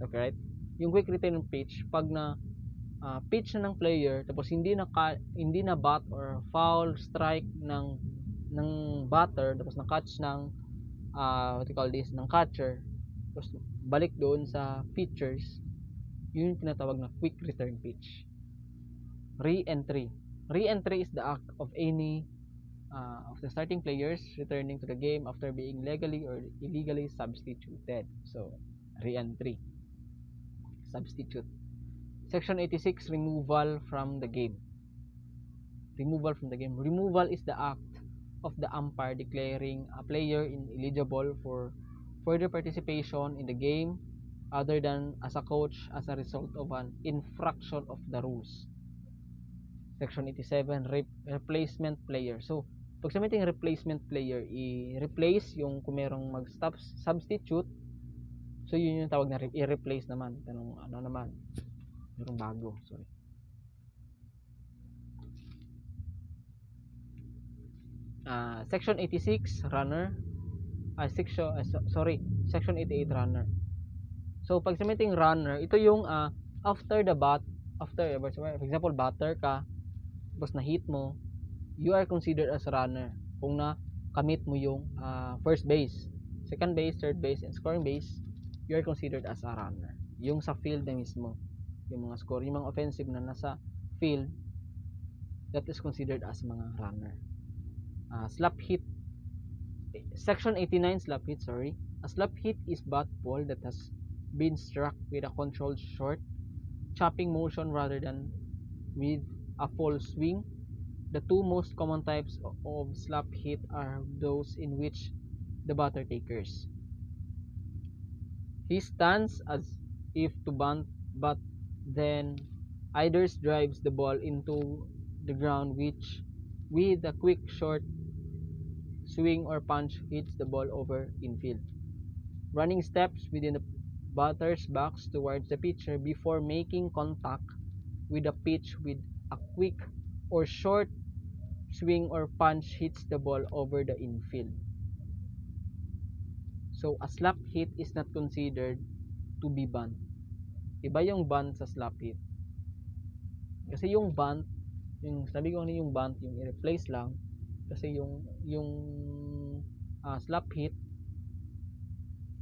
okay, right? Yung quick return pitch, pag na pitch na ng player tapos hindi na bat or foul strike ng batter tapos na catch ng what you call this, ng catcher, tapos balik doon sa pitchers, yun yung tinatawag na quick return pitch. Re-entry. Re-entry is the act of any of the starting players returning to the game after being legally or illegally substituted. So, re-entry. Substitute. Section 86, removal from the game. Removal from the game. Removal is the act of the umpire declaring a player ineligible for further participation in the game other than as a coach as a result of an infraction of the rules. Section 87, replacement player. So, pag sa meeting replacement player, i-replace yung kung merong mag-substitute. So, yun yung tawag na i-replace naman. Tanong ano naman? Merong bago. Sorry. Section 86, runner. Section 88, runner. So, pag sa meeting runner, ito yung after the bat, for example, batter ka, tapos na hit mo, you are considered as runner kung na kamit mo yung first base, second base, third base, and scoring base. You are considered as a runner. Yung sa field na mismo, yung mga score, yung mga offensive na nasa field, that is considered as mga runner. Slap hit. Section 89, slap hit, sorry. A slap hit is bat ball that has been struck with a controlled short chopping motion rather than with a full swing. The two most common types of slap hit are those in which the batter takers. He stands as if to bunt, but then either drives the ball into the ground which with a quick short swing or punch hits the ball over infield. Running steps within the batter's box towards the pitcher before making contact with the pitch with a quick or short swing or punch hits the ball over the infield. So, a slap hit is not considered to be bunt. Iba yung bunt sa slap hit. Kasi yung bunt, yung sabi ko yung bunt, yung i-replace lang. Kasi yung slap hit,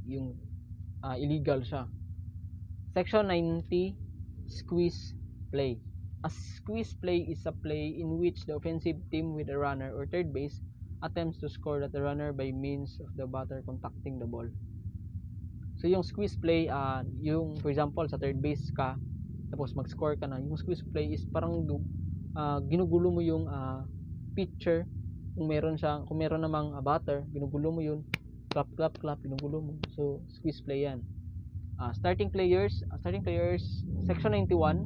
yung illegal siya. Section 90, squeeze play. A squeeze play is a play in which the offensive team with a runner or third base attempts to score at the runner by means of the batter contacting the ball. So yung squeeze play, yung for example sa third base ka, tapos mag-score ka na, yung squeeze play is parang ginugulo mo yung pitcher. Kung meron namang batter, ginugulo mo yun, clap, ginugulo mo. So squeeze play yan. Starting players, section 91,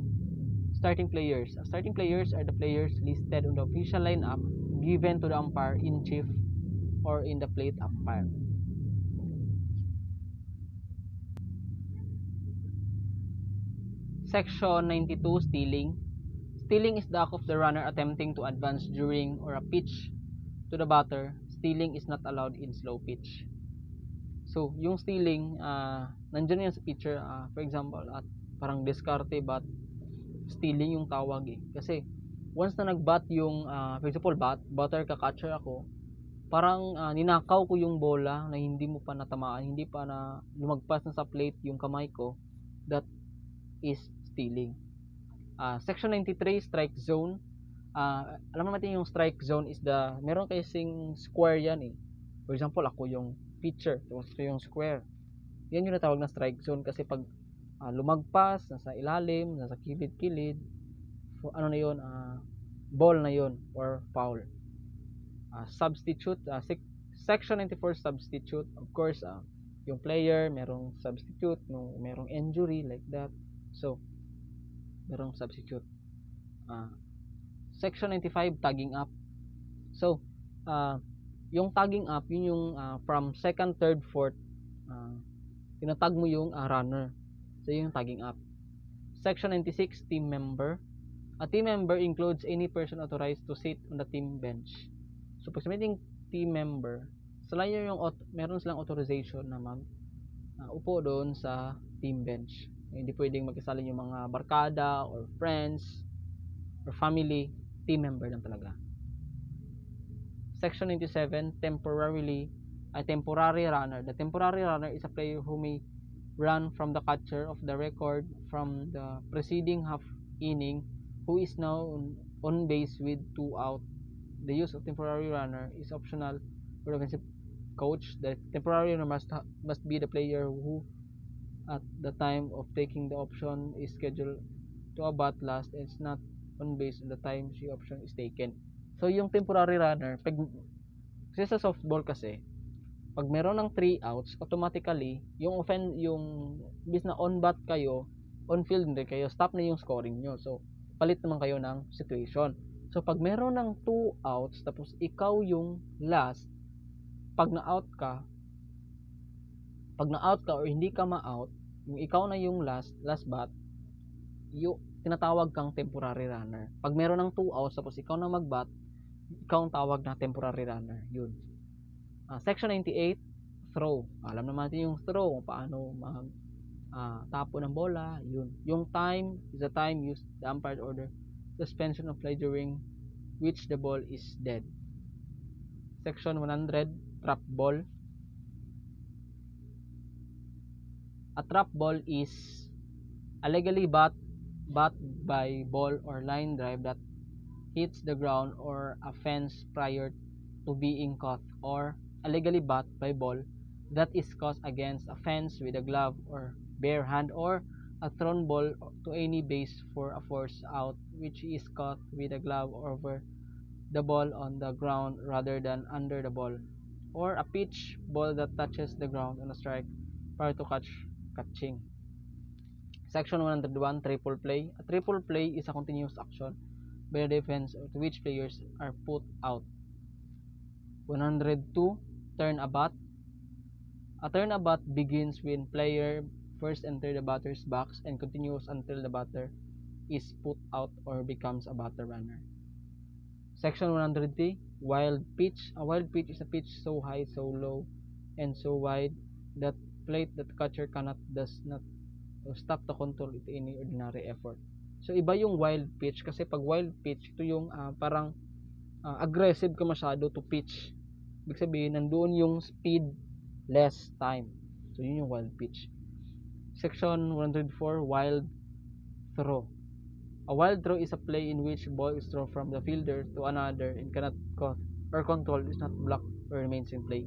starting players. Starting players are the players listed on the official lineup given to the umpire in chief or in the plate umpire. Section 92, stealing. Stealing is the act of the runner attempting to advance during or a pitch to the batter. Stealing is not allowed in slow pitch. So, yung stealing, nandiyan yan sa pitcher, for example, at parang diskarte bat, stealing yung tawag eh. Kasi, once na nag-bat yung, for example, batter ka, catcher ako, parang ninakaw ko yung bola na hindi mo pa natamaan, hindi pa na lumagpas na sa plate yung kamay ko, that is stealing. Section 93, strike zone. Alam natin yung strike zone is meron kasing square yan eh. For example, ako yung pitcher, gusto yung square. Yan yung natawag na strike zone kasi pag lumagpas, nasa ilalim, nasa kilid-kilid, ano na yun, ball na yun or foul. Substitute, section 94 substitute, of course, yung player, merong substitute, merong injury like that. So, merong substitute. Section 95, tagging up. So, yung tagging up, yun yung from second, third, fourth, tinatag mo yung runner. So, yun yung tagging up. Section 96, team member. A team member includes any person authorized to sit on the team bench. So, pag sabihin team member, sila yung meron silang authorization na upo doon sa team bench. Hindi pwedeng magkasali yung mga barkada or friends or family. Team member lang talaga. Section 97, temporary runner. The temporary runner is a player who may run from the catcher of the record from the preceding half inning who is now on base with 2 out. The use of temporary runner is optional for the offensive coach. The temporary runner must be the player who at the time of taking the option is scheduled to bat last and is not on base at the time the option is taken. So yung temporary runner, kasi sa softball kasi, pag meron ng 3 outs, automatically yung bis na on bat kayo, on field din kayo, stop na yung scoring nyo. So palit naman kayo ng situation. So pag meron ng 2 outs tapos ikaw yung last, pag na-out ka or hindi ka ma-out, yung ikaw na yung last bat, yung tinatawag kang temporary runner. Pag meron ng 2 outs tapos ikaw na mag-bat, ikaw ang tawag na temporary runner. Yun. Section 98, throw. Alam naman natin yung throw, kung paano tapo ng bola. Yun. Yung time is the time used the umpire order suspension of play during which the ball is dead. Section 100, trap ball. A trap ball is a legally bat by ball or line drive that hits the ground or a fence prior to being caught, or a legally bat by ball that is caught against a fence with a glove or bare hand, or a thrown ball to any base for a force out which is caught with a glove over the ball on the ground rather than under the ball, or a pitch ball that touches the ground on a strike prior to catching. Section 101, triple play. A triple play is a continuous action by the defense to which players are put out. 102, turnabout. A turnabout begins when player first enter the batter's box and continues until the batter is put out or becomes a batter runner. Section 103, wild pitch. A wild pitch is a pitch so high, so low, and so wide that plate that catcher does not stop to control it any ordinary effort. So iba yung wild pitch kasi pag wild pitch, ito yung parang aggressive ka masyado to pitch. Ibig sabihin, nandoon yung speed, less time. So yun yung wild pitch. Section 104, wild throw. A wild throw is a play in which ball is thrown from the fielder to another and cannot caught or control, is not blocked or remains in play.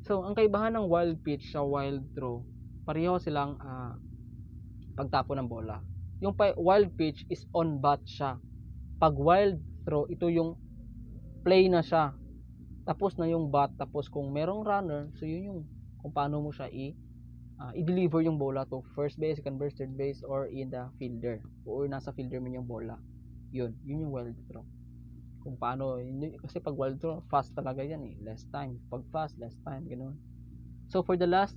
So ang kaibahan ng wild pitch sa wild throw, pareho silang pagtapo ng bola. Yung wild pitch is on bat siya. Pag wild throw, ito yung play na siya. Tapos na yung bat, tapos kung merong runner, so yun yung kung paano mo siya i-deliver yung bola to first base, second base, third base, or in the fielder. Or nasa fielder mo yung bola. Yun yung wild throw. Kung paano, kasi pag wild throw, fast talaga yan eh. Less time. Pag fast, less time. Ganun. So for the last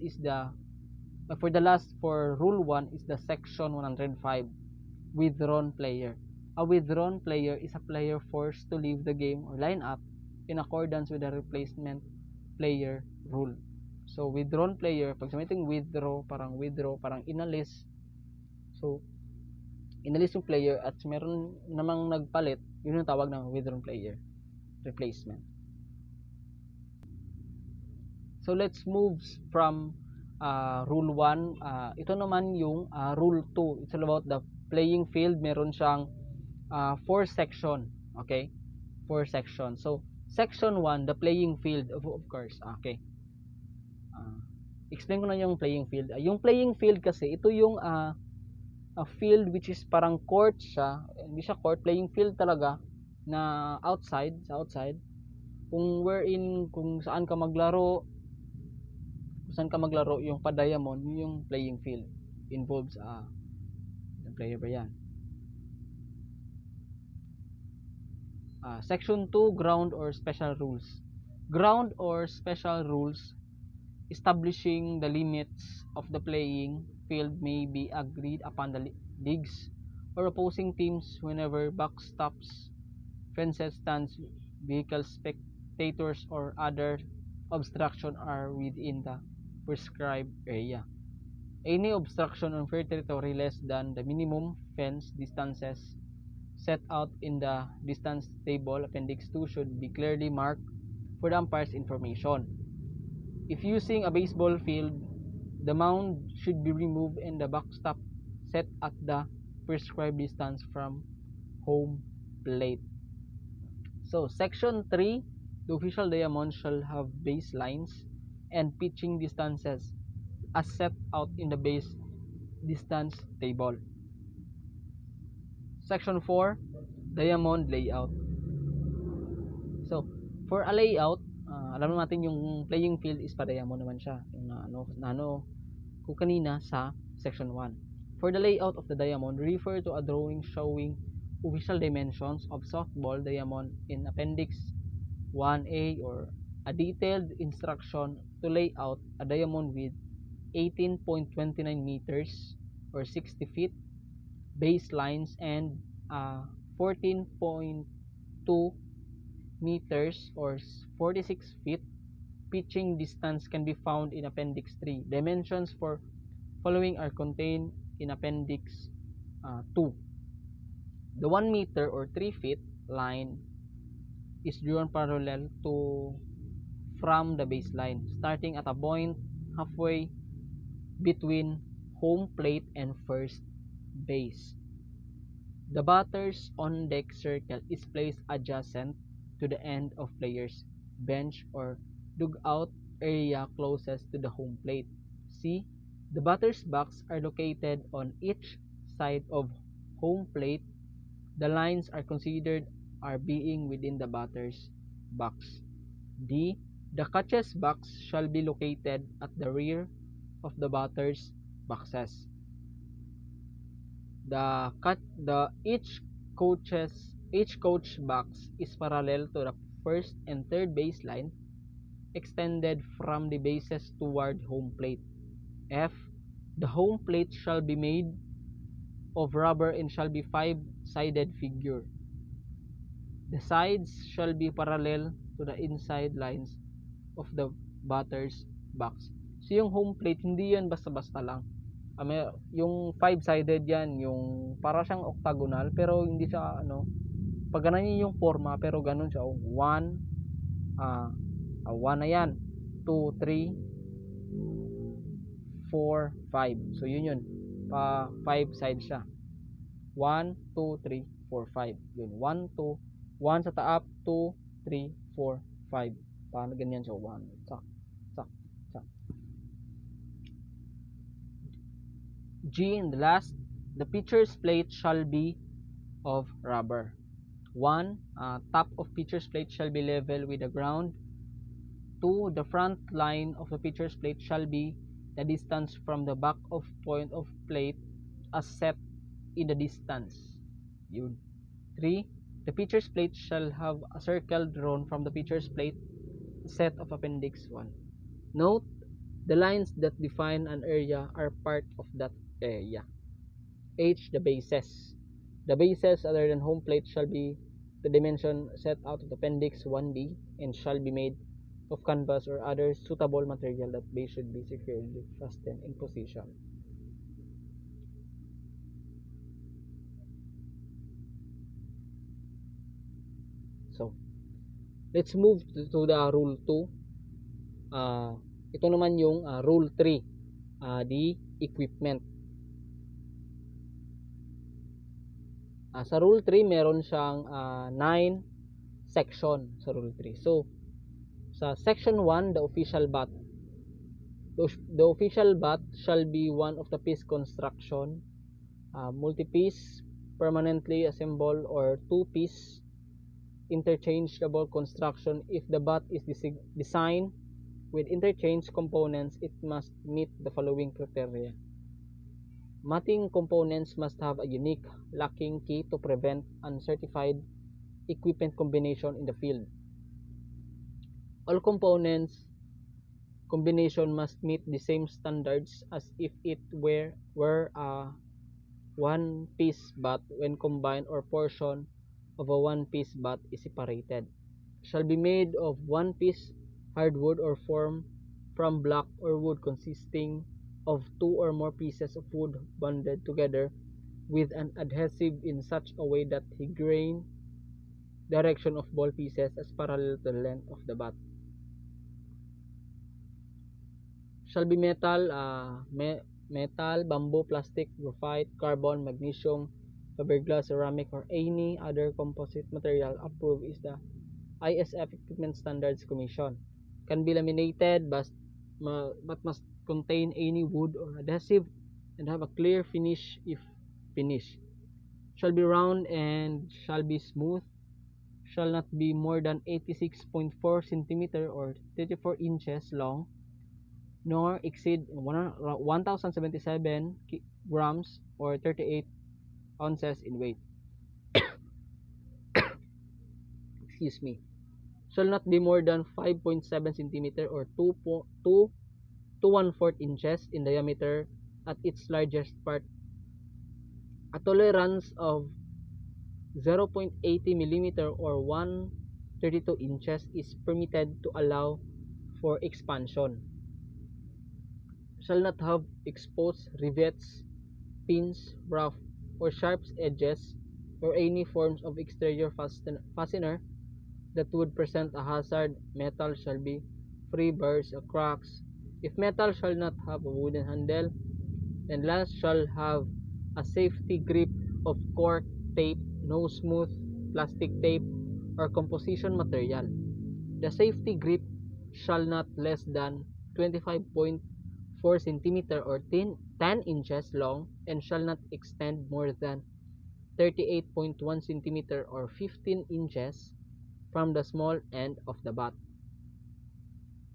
for rule 1 is the section 105, withdrawn player. A withdrawn player is a player forced to leave the game or line up in accordance with the replacement player rule. So withdrawn player, pag sabihin withdraw, parang inalis. So inalis yung player at meron namang nagpalit, yun yung tawag ng withdrawn player replacement. So let's move from rule 1. Ito naman yung rule 2. It's all about the playing field. Meron siyang 4 section. Okay? 4 section. So section 1, the playing field, of course. Okay. Explain ko na yung playing field. Yung playing field kasi, ito yung a field which is parang court siya. Hindi siya court, playing field talaga na outside, sa outside. Kung saan ka maglaro, yung pa-diamond, yung playing field involves yung player ba yan. Section 2, ground or special rules. Ground or special rules establishing the limits of the playing field may be agreed upon the leagues or opposing teams whenever backstops, fences, stands, vehicles, spectators, or other obstruction are within the prescribed area. Any obstruction on fair territory less than the minimum fence distances set out in the distance table appendix 2 should be clearly marked for the umpire's information. If using a baseball field, the mound should be removed and the backstop set at the prescribed distance from home plate. So, section 3, the official diamond shall have baselines and pitching distances as set out in the base distance table. Section 4, diamond layout. So, for a layout, alam natin yung playing field is pa-diamond naman siya. Yung ko kanina sa section 1. For the layout of the diamond, refer to a drawing showing official dimensions of softball diamond in appendix 1A or a detailed instruction to lay out a diamond with 18.29 meters or 60 feet baselines and 14.2 meters or 46 feet pitching distance can be found in appendix 3. Dimensions for following are contained in appendix 2. The 1 meter or 3 feet line is drawn parallel to from the baseline starting at a point halfway between home plate and first base. The batter's on deck circle is placed adjacent to the end of player's bench or dugout area closest to the home plate. C. The batter's box are located on each side of home plate. The lines are considered are being within the batter's box. D. The catcher's box shall be located at the rear of the batter's boxes. Each coach box is parallel to the first and third baseline extended from the bases toward home plate. F. The home plate shall be made of rubber and shall be 5-sided figure. The sides shall be parallel to the inside lines of the batter's box. So yung home plate hindi yan basta-basta lang. Yung 5-sided yan, yung para siyang octagonal pero hindi siya pag ganun yung forma pero ganun siya 1 1 na yan 2, 3, 4, 5. So yun pa 5 sides siya 1, 2, 3, 4, 5 yun 1, 2, 1 sa taap 2, 3, 4, 5 paano ganyan siya 1 sak. G and the last, the pitcher's plate shall be of rubber. 1. Top of pitcher's plate shall be level with the ground. 2. The front line of the pitcher's plate shall be the distance from the back of point of plate as set in the distance. 3. The pitcher's plate shall have a circle drawn from the pitcher's plate set of appendix 1. Note, the lines that define an area are part of that area. H. The bases. The bases other than home plate shall be the dimension set out of appendix 1D and shall be made of canvas or other suitable material that base should be securely fastened in position. So, let's move to the rule 2. Ito naman yung Rule 3, the equipment. Sa Rule 3, meron siyang 9 section sa Rule 3. So, sa Section 1, the official bat. The official bat shall be one of the piece construction, multi-piece, permanently assembled, or two-piece interchangeable construction. If the bat is designed with interchange components, it must meet the following criteria. Matting components must have a unique locking key to prevent uncertified equipment combination in the field. All components combination must meet the same standards as if it were a one-piece bat when combined or portion of a one-piece bat is separated. Shall be made of one piece hardwood or formed from block or wood consisting of two or more pieces of wood bonded together with an adhesive in such a way that the grain direction of ball pieces is parallel to the length of the bat. Shall be metal, metal, bamboo, plastic, graphite, carbon, magnesium, fiberglass, ceramic, or any other composite material approved is the ISF Equipment Standards Commission. Can be laminated but must contain any wood or adhesive and have a clear finish if finished. Shall be round and shall be smooth. Shall not be more than 86.4 cm or 34 inches long, nor exceed 1077 grams or 38 ounces in weight. Excuse me. Shall not be more than 5.7 cm or 2 to 1/4 inches in diameter at its largest part. A tolerance of 0.80 mm or 132 inches is permitted to allow for expansion. Shall not have exposed rivets, pins, rough or sharp edges, or any forms of exterior fastener that would present a hazard. Metal shall be free burrs or cracks. If metal shall not have a wooden handle, then last shall have a safety grip of cork tape, no smooth plastic tape or composition material. The safety grip shall not less than 25.4 cm or 10 inches long and shall not extend more than 38.1 cm or 15 inches from the small end of the bat.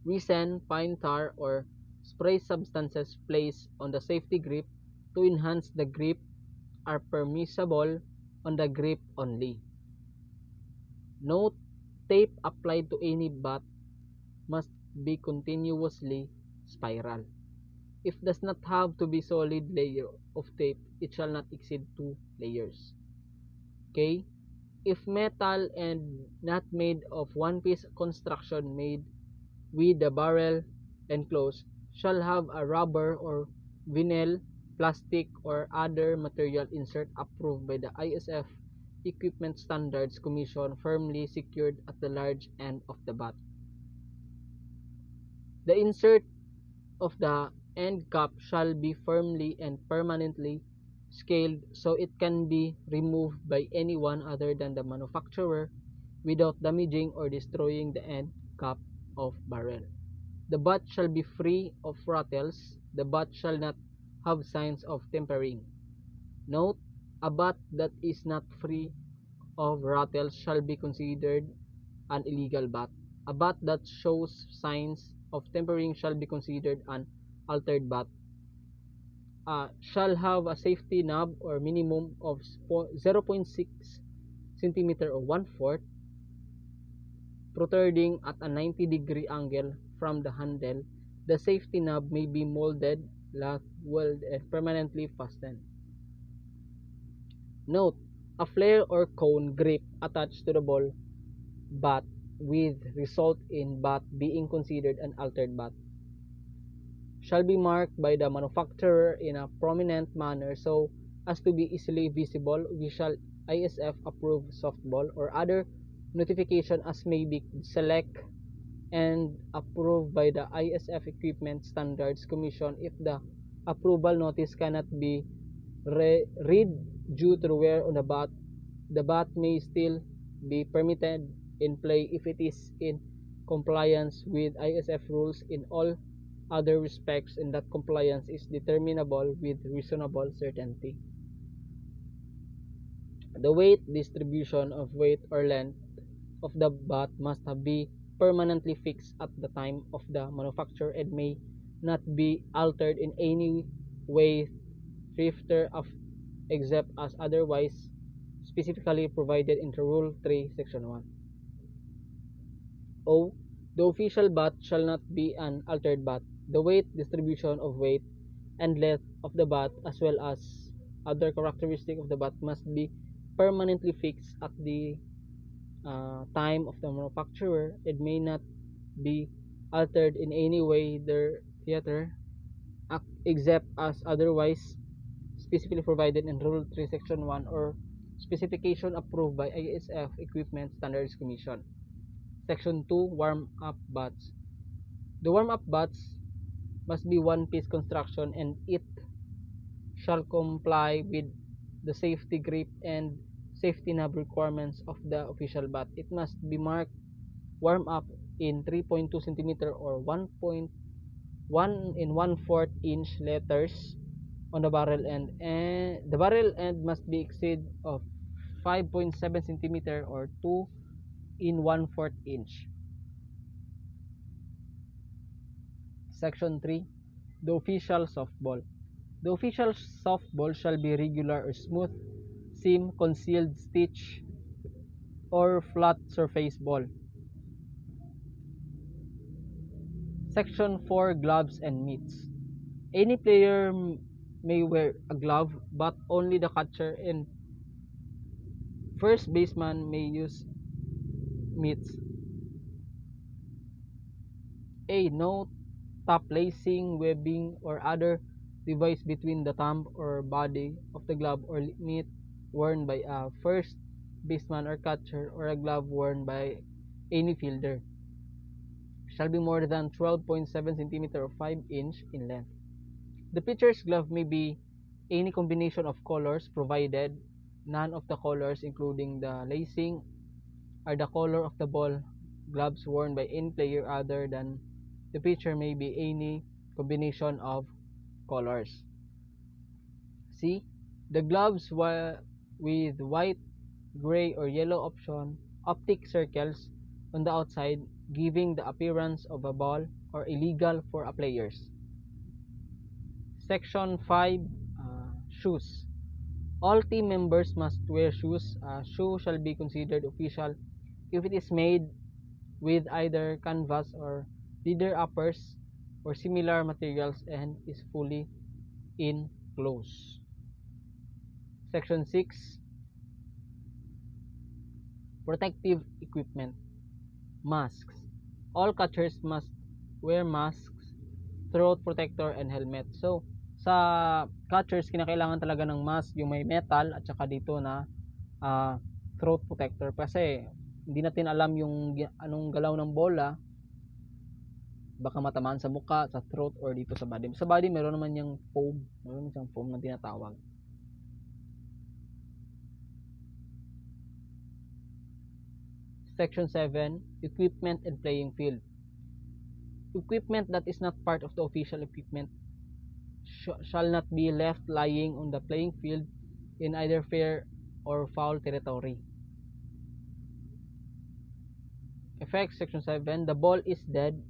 Resin, pine tar, or spray substances placed on the safety grip to enhance the grip are permissible on the grip only. Note: tape applied to any bat must be continuously spiral. If does not have to be solid layer of tape, it shall not exceed 2 layers. Okay? If metal and not made of one piece construction made with the barrel enclosed, shall have a rubber or vinyl, plastic, or other material insert approved by the ISF Equipment Standards Commission firmly secured at the large end of the bat. The insert of the end cap shall be firmly and permanently scaled so it can be removed by anyone other than the manufacturer without damaging or destroying the end cap of barrel. The bat shall be free of rattles. The bat shall not have signs of tempering. Note: a bat that is not free of rattles shall be considered an illegal bat. A bat that shows signs of tempering shall be considered an altered bat. Shall have a safety knob or minimum of 0.6 cm or 1/4, protruding at a 90-degree angle from the handle. The safety knob may be molded, lath welded, and permanently fastened. Note: a flare or cone grip attached to the ball bat with result in bat being considered an altered bat shall be marked by the manufacturer in a prominent manner so as to be easily visible. We shall ISF approve softball or other notification as may be select and approved by the ISF Equipment Standards Commission if the approval notice cannot be read due to wear on the bat may still be permitted in play if it is in compliance with ISF rules in all other respects and that compliance is determinable with reasonable certainty. The weight distribution of weight or length of the bat must be permanently fixed at the time of the manufacture and may not be altered in any way thereafter except as otherwise specifically provided in Rule 3, Section 1. O. The official bat shall not be an altered bat. The weight distribution of weight and length of the bat as well as other characteristics of the bat must be permanently fixed at the time of the manufacturer. It may not be altered in any way thereafter except as otherwise specifically provided in Rule 3, Section 1 or specification approved by ISF Equipment Standards Commission. Section 2, Warm-up bats. The warm-up bats must be one-piece construction and it shall comply with the safety grip and safety knob requirements of the official bat. It must be marked warm-up in 3.2 cm or 1.1 in 1/4 inch letters on the barrel end, and the barrel end must be exceed of 5.7 cm or 2 in 1/4 inch. Section 3. The official softball. The official softball shall be regular or smooth, seam, concealed, stitch, or flat surface ball. Section 4. Gloves and mitts. Any player may wear a glove, but only the catcher and first baseman may use mitts. A. No top lacing, webbing, or other device between the thumb or body of the glove or mitt worn by a first baseman or catcher or a glove worn by any fielder shall be more than 12.7 cm or 5 inch in length. The pitcher's glove may be any combination of colors provided none of the colors including the lacing are the color of the ball. Gloves worn by any player other than the pitcher may be any combination of colors. C. The gloves with white, gray, or yellow optic circles on the outside, giving the appearance of a ball, or illegal for a players. Section 5. Shoes. All team members must wear shoes. A shoe shall be considered official if it is made with either canvas or leather uppers or similar materials and is fully enclosed. Section 6. Protective equipment. Masks. All catchers must wear masks, throat protector, and helmet. So, sa catchers, kinakailangan talaga ng mask, yung may metal, at saka dito na throat protector. Kasi, hindi natin alam yung anong galaw ng bola, baka matamaan sa muka, sa throat, or dito sa body. Sa body, meron naman yung foam. Meron siyang foam na tinatawag. Section 7. Equipment and playing field. Equipment that is not part of the official equipment shall not be left lying on the playing field in either fair or foul territory. Effects. Section 7. The ball is dead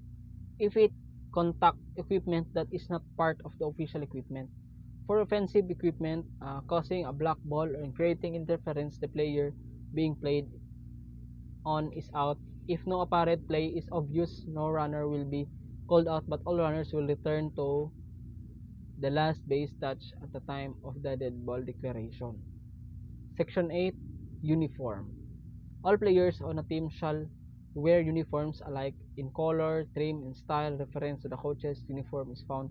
if it contact equipment that is not part of the official equipment. For offensive equipment, causing a black ball or creating interference, the player being played on is out. If no apparent play is obvious, no runner will be called out, but all runners will return to the last base touch at the time of the dead ball declaration. Section 8. Uniform. All players on a team shall wear uniforms alike in color, trim, and style. Reference to the coach's uniform is found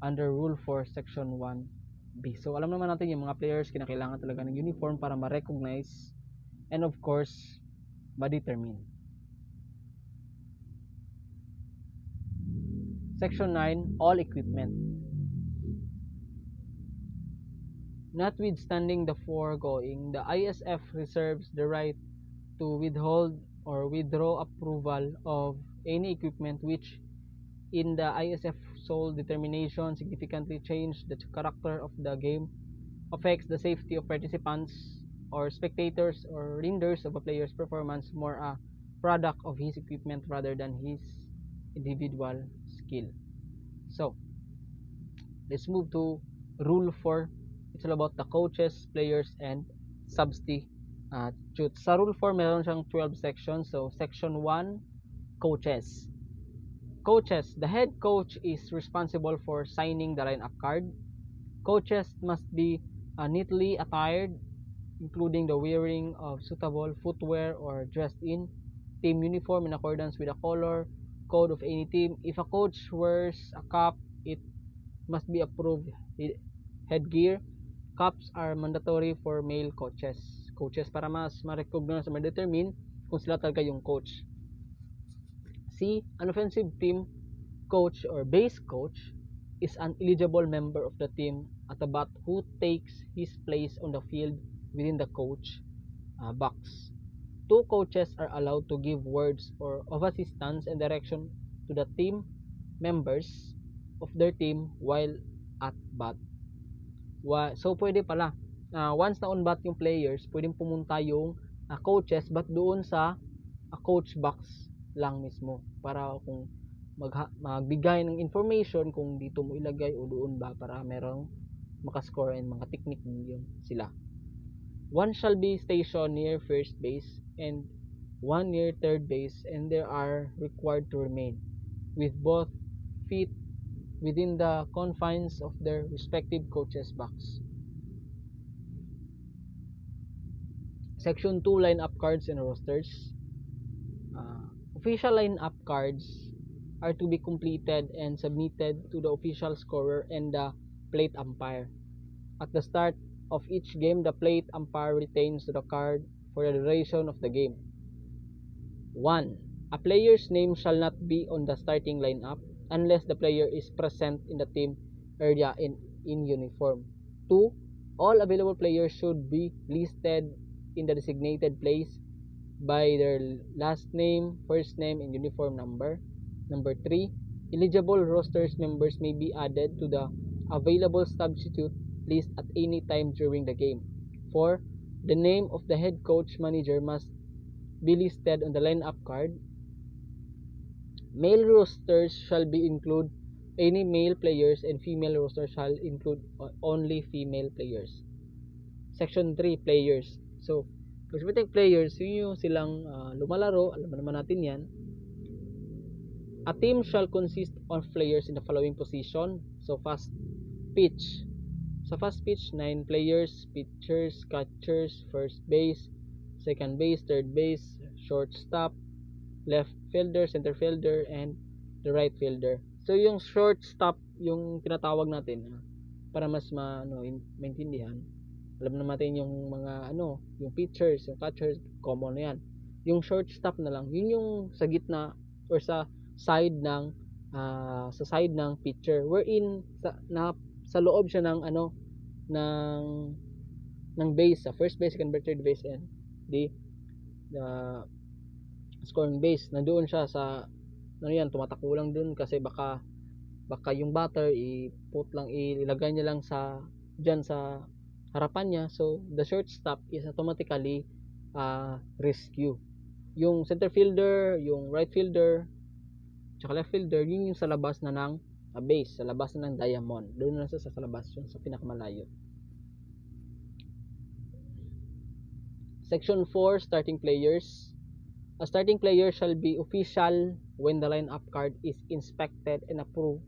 under Rule 4, Section 1B. So, alam naman natin yung mga players, kinakailangan talaga ng uniform para ma-recognize and of course, ma-determine. Section 9, all equipment. Notwithstanding the foregoing, the ISF reserves the right to withhold or withdraw approval of any equipment which, in the ISF sole determination, significantly change the character of the game, affects the safety of participants or spectators, or renders of a player's performance more a product of his equipment rather than his individual skill. So, let's move to Rule 4. It's all about the coaches, players, and substitutes. Sa Rule 4, meron siyang 12 sections. So, Section 1, coaches. Coaches. The head coach is responsible for signing the lineup card. Coaches must be neatly attired, including the wearing of suitable footwear or dressed in team uniform in accordance with the color code of any team. If a coach wears a cap, it must be approved headgear. Caps are mandatory for male coaches. Para mas ma-recognize, ma-determine kung sila talaga yung coach. C. An offensive team coach or base coach is an eligible member of the team at the bat who takes his place on the field within the coach box. Two coaches are allowed to give words of assistance and direction to the team members of their team while at bat. So, pwede pala, once na on bat yung players, pwedeng pumunta yung coaches, but doon sa coach box lang mismo. Para kung magbigay ng information kung dito mo ilagay o doon ba, para merong makascore and mga technique yun sila. One shall be stationed near first base and one near third base, and they are required to remain with both feet within the confines of their respective coaches box. Section 2, lineup cards and rosters. Official lineup cards are to be completed and submitted to the official scorer and the plate umpire. At the start of each game, the plate umpire retains the card for the duration of the game. 1. A player's name shall not be on the starting lineup unless the player is present in the team area in uniform. 2. All available players should be listed in the designated place by their last name, first name, and uniform number. Number 3. Eligible rosters members may be added to the available substitute list at any time during the game. 4. The name of the head coach manager must be listed on the lineup card. Male rosters shall be include any male players, and female rosters shall include only female players. Section 3, players. So, respecting players, yun yung silang lumalaro, alam naman natin yan. A team shall consist of players in the following position. So, fast pitch. Sa fast pitch, 9 players, pitchers, catchers, first base, second base, third base, shortstop, left fielder, center fielder, and the right fielder. So, yung shortstop, yung tinatawag natin, para mas maintindihan. Alam naman natin yung mga yung pitchers, yung catchers, common na yan. Yung shortstop na lang, yun yung sa gitna or sa side ng pitcher, wherein sa loob siya ng ng base, sa first base, second base, third base, and the scoring base. Nandoon siya sa tumatakbo lang doon kasi baka yung batter ilagay niya lang diyan sa harapan niya. So, the shortstop is automatically rescue. Yung center fielder, yung right fielder, tsaka left fielder, yun yung sa labas na ng base, sa labas na ng diamond. Doon na sa labas, yun sa pinakamalayo. Section 4, starting players. A starting player shall be official when the lineup card is inspected and approved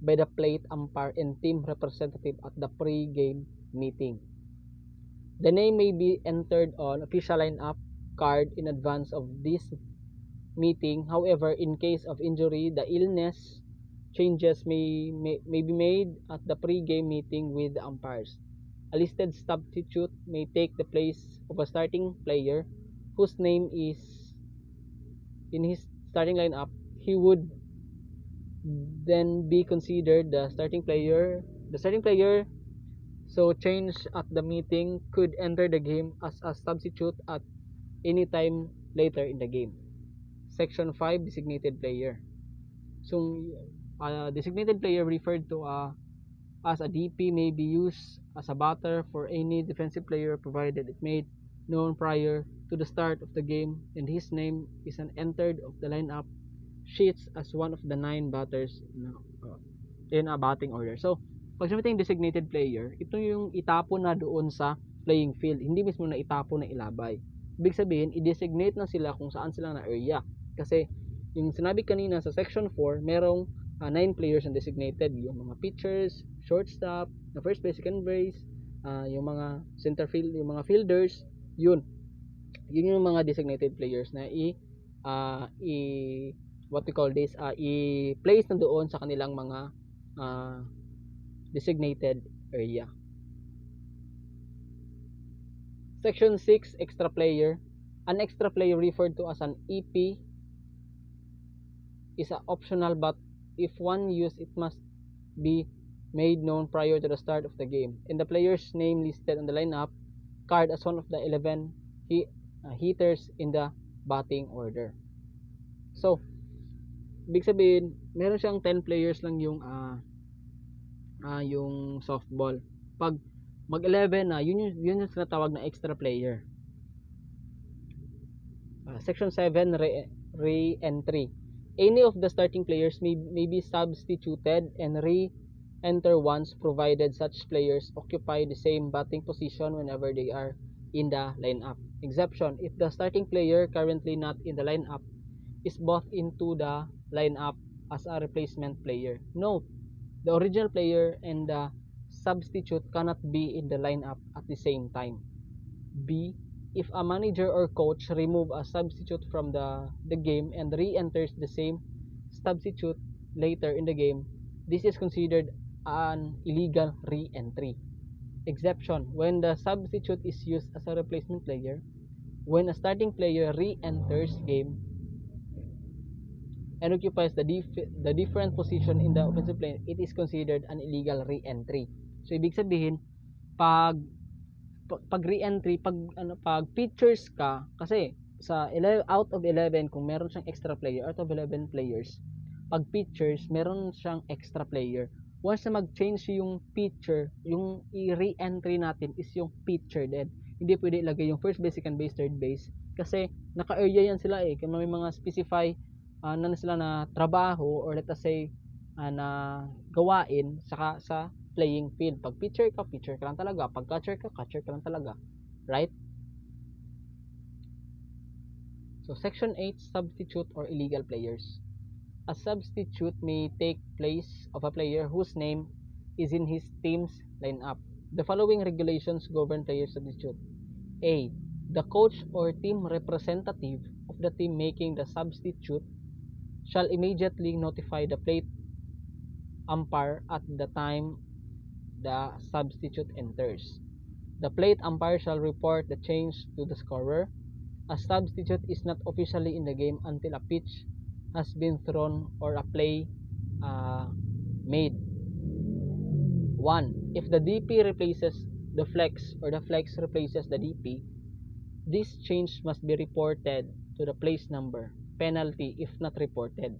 by the plate umpire and team representative at the pre-game meeting. The name may be entered on official lineup card in advance of this meeting. However, in case of injury, the illness changes may be made at the pre-game meeting with the umpires. A listed substitute may take the place of a starting player whose name is in his starting lineup. He would then be considered the starting player. The starting player so change at the meeting could enter the game as a substitute at any time later in the game. Section 5, designated player. So, designated player referred to as a DP may be used as a batter for any defensive player provided it made known prior to the start of the game and his name is an entered of the lineup sheets as one of the 9 batters in a batting order. So, pag sabing designated player, ito yung itapon na doon sa playing field, hindi mismo na itapon na ilabay. Ibig sabihin, i-designate na sila kung saan sila na area. Kasi, yung sinabi kanina sa section 4, merong 9 players na designated. Yung mga pitchers, shortstop, na first base, second base, yung mga center field, yung mga fielders, yun yung mga designated players na what we call this, i-place na doon sa kanilang mga designated area. Section 6, extra player. An extra player referred to as an EP is optional but if one used it must be made known prior to the start of the game. And the player's name listed on the lineup card as one of the 11 hitters in the batting order. So, ibig sabihin, meron siyang 10 players lang yung softball. Pag mag-11 na, yun yung tinatawag na extra player. Section 7, re-entry. Any of the starting players may be substituted and re-enter once provided such players occupy the same batting position whenever they are in the lineup. Exception, if the starting player currently not in the lineup is brought into the lineup as a replacement player. Note, the original player and the substitute cannot be in the lineup at the same time. B, if a manager or coach remove a substitute from the game and re-enters the same substitute later in the game, this is considered an illegal re-entry. Exception, when the substitute is used as a replacement player, when a starting player re-enters game and occupies the different position in the offensive plane, it is considered an illegal re-entry. So ibig sabihin, pag re-entry, pag pitchers ka, kasi sa out of 11 kung meron siyang extra player, out of 11 players, pag pitchers, meron siyang extra player. Once na mag-change yung pitcher, yung i-re-entry natin is yung pitcher din. Hindi pwede ilagay yung first base, second base, third base kasi naka-area yan sila kaya may mga specify na sila na trabaho or let us say na gawain sa playing field. Pag pitcher ka lang talaga. Pag catcher ka lang talaga. Right? So, Section 8, substitute or illegal players. A substitute may take place of a player whose name is in his team's lineup. The following regulations govern player substitute. A. The coach or team representative of the team making the substitute shall immediately notify the plate umpire at the time the substitute enters. The plate umpire shall report the change to the scorer. A substitute is not officially in the game until a pitch has been thrown or a play made. 1. If the DP replaces the flex or the flex replaces the DP, this change must be reported to the place number. Penalty if not reported.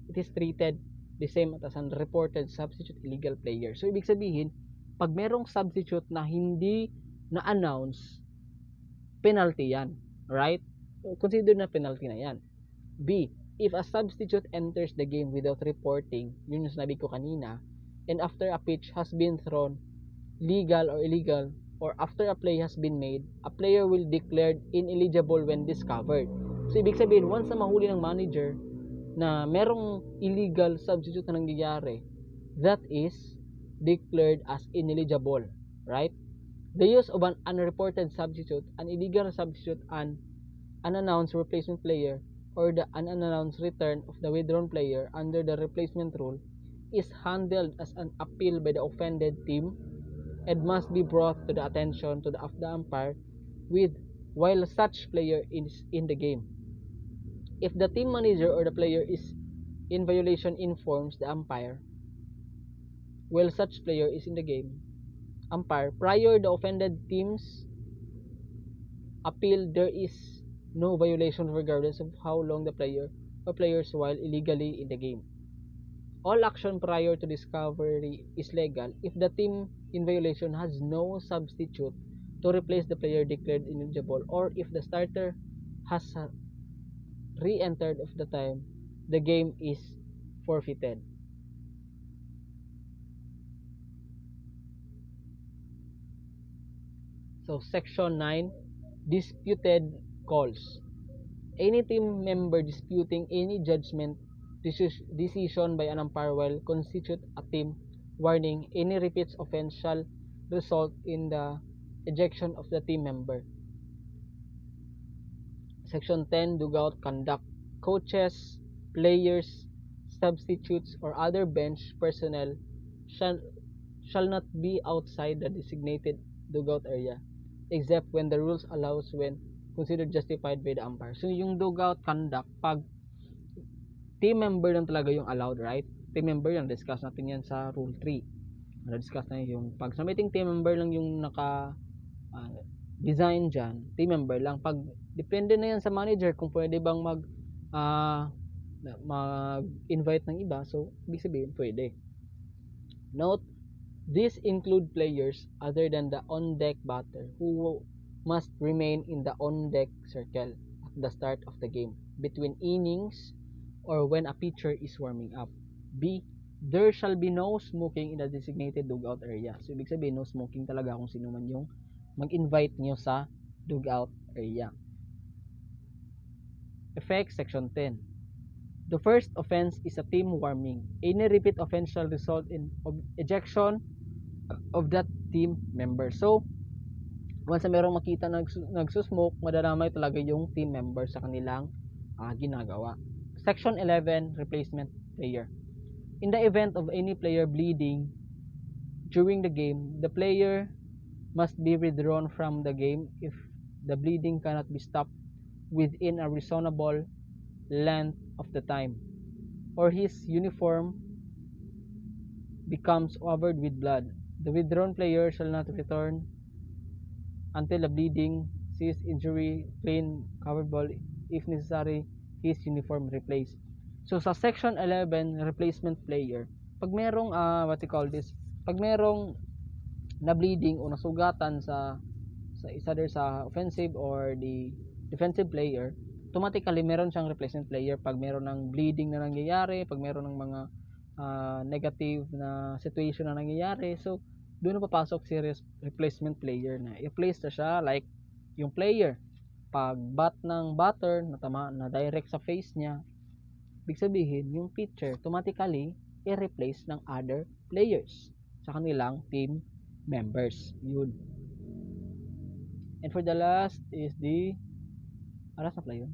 It is treated the same as an reported substitute illegal player. So, ibig sabihin, pag merong substitute na hindi na-announce, penalty yan. Right? Consider na penalty na yan. B. If a substitute enters the game without reporting, yun yung sinabi ko kanina, and after a pitch has been thrown, legal or illegal, or after a play has been made, a player will declared ineligible when discovered. So, ibig sabihin, once na mahuli ng manager na merong illegal substitute na nangyayari, that is declared as ineligible. Right? The use of an unreported substitute, an illegal substitute, an unannounced replacement player, or the unannounced return of the withdrawn player under the replacement rule is handled as an appeal by the offended team and must be brought to the attention of the umpire while such player is in the game. If the team manager or the player is in violation informs the umpire while such player is in the game. Umpire, prior the offended team's appeal, there is no violation regardless of how long the player or players while illegally in the game. All action prior to discovery is legal if the team in violation has no substitute to replace the player declared ineligible or if the starter has re-entered of the time the game is forfeited. So section 9, disputed calls. Any team member disputing any judgment decision by an umpire will constitute a team warning. Any repeats offense shall result in the ejection of the team member. Section 10, dugout conduct. Coaches, players, substitutes, or other bench personnel shall, shall not be outside the designated dugout area except when the rules allows when considered justified by the umpire. So yung dugout conduct, pag team member lang talaga yung allowed, right? Team member lang, discuss natin yan sa rule 3. Na-discuss na yung pag sa meeting team member lang yung naka design dyan, team member lang. Pag depende na yan sa manager kung pwede bang uh, mag-invite ng iba, so ibig sabihin pwede. Note, these include players other than the on-deck batter who must remain in the on-deck circle at the start of the game between innings or when a pitcher is warming up. B. There shall be no smoking in the designated dugout area. So, ibig sabihin, no smoking talaga kung sino man yung mag-invite nyo sa dugout area. Effects, Section 10. The first offense is a team warming. Any repeat offense shall result in ejection of that team member. So, once na merong makita nagsusmoke, madadamay talaga yung team member sa kanilang ginagawa. Section 11, replacement player. In the event of any player bleeding during the game, the player must be withdrawn from the game if the bleeding cannot be stopped within a reasonable length of the time, or his uniform becomes covered with blood. The withdrawn player shall not return until the bleeding cease, injury, clean, coverable, if necessary, his uniform replaced. So sa section 11, replacement player, pag merong what you call this, pag merong na bleeding o nasugatan sa either sa offensive or the defensive player, automatically meron siyang replacement player pag meron ng bleeding na nangyayari, pag meron ng mga negative na situation na nangyayari. So doon na papasok si replacement player na i-place na siya, like yung player pag bat ng batter na direct sa face niya, ibig sabihin yung pitcher automatically i-replace ng other players sa kanilang team members. Yun. And for the last is the aras na pala yun.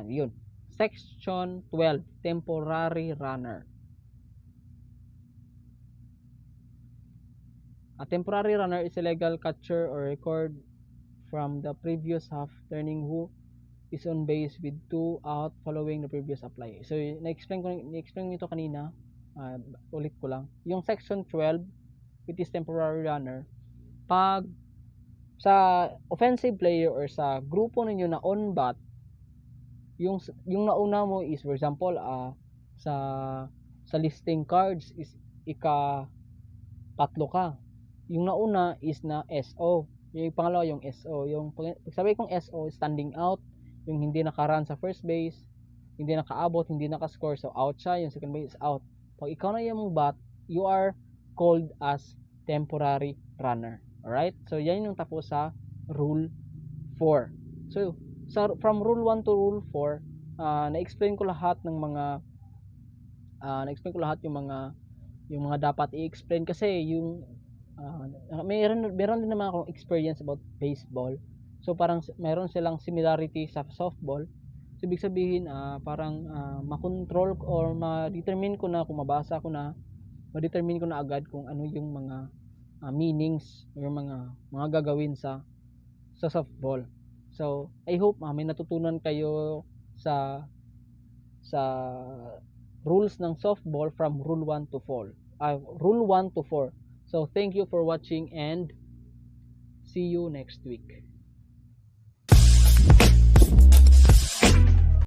Yun. Section 12, temporary runner. A temporary runner is a legal catcher or record from the previous half turning who is on base with 2 out following the previous apply. So, na-explain ko ito kanina. Ulit ko lang. Yung section 12, which is temporary runner, pag sa offensive player or sa grupo ninyo na on bat, yung nauna mo is, for example, sa listing cards is tatlo ka. Yung nauna is na SO. Yung pangalawa yung SO. Yung sabi kong SO, standing out, yung hindi naka-run sa first base, hindi nakaabot, hindi naka-score, so out siya. Yung second base is out. Pag ikaw na yung bat, you are called as temporary runner. Alright? So, yan yung tapos sa Rule 4. So, from Rule 1 to Rule 4, na-explain ko lahat ng mga yung mga dapat i-explain kasi yung meron din naman akong experience about baseball. So, parang meron silang similarity sa softball. So, ibig sabihin, parang makontrol or ma-determine ko na kung mabasa ko na, ma-determine ko na agad kung ano yung mga meanings or mga gagawin sa softball. So, I hope may natutunan kayo sa sa rules ng softball from rule 1 to 4. So thank you for watching and see you next week.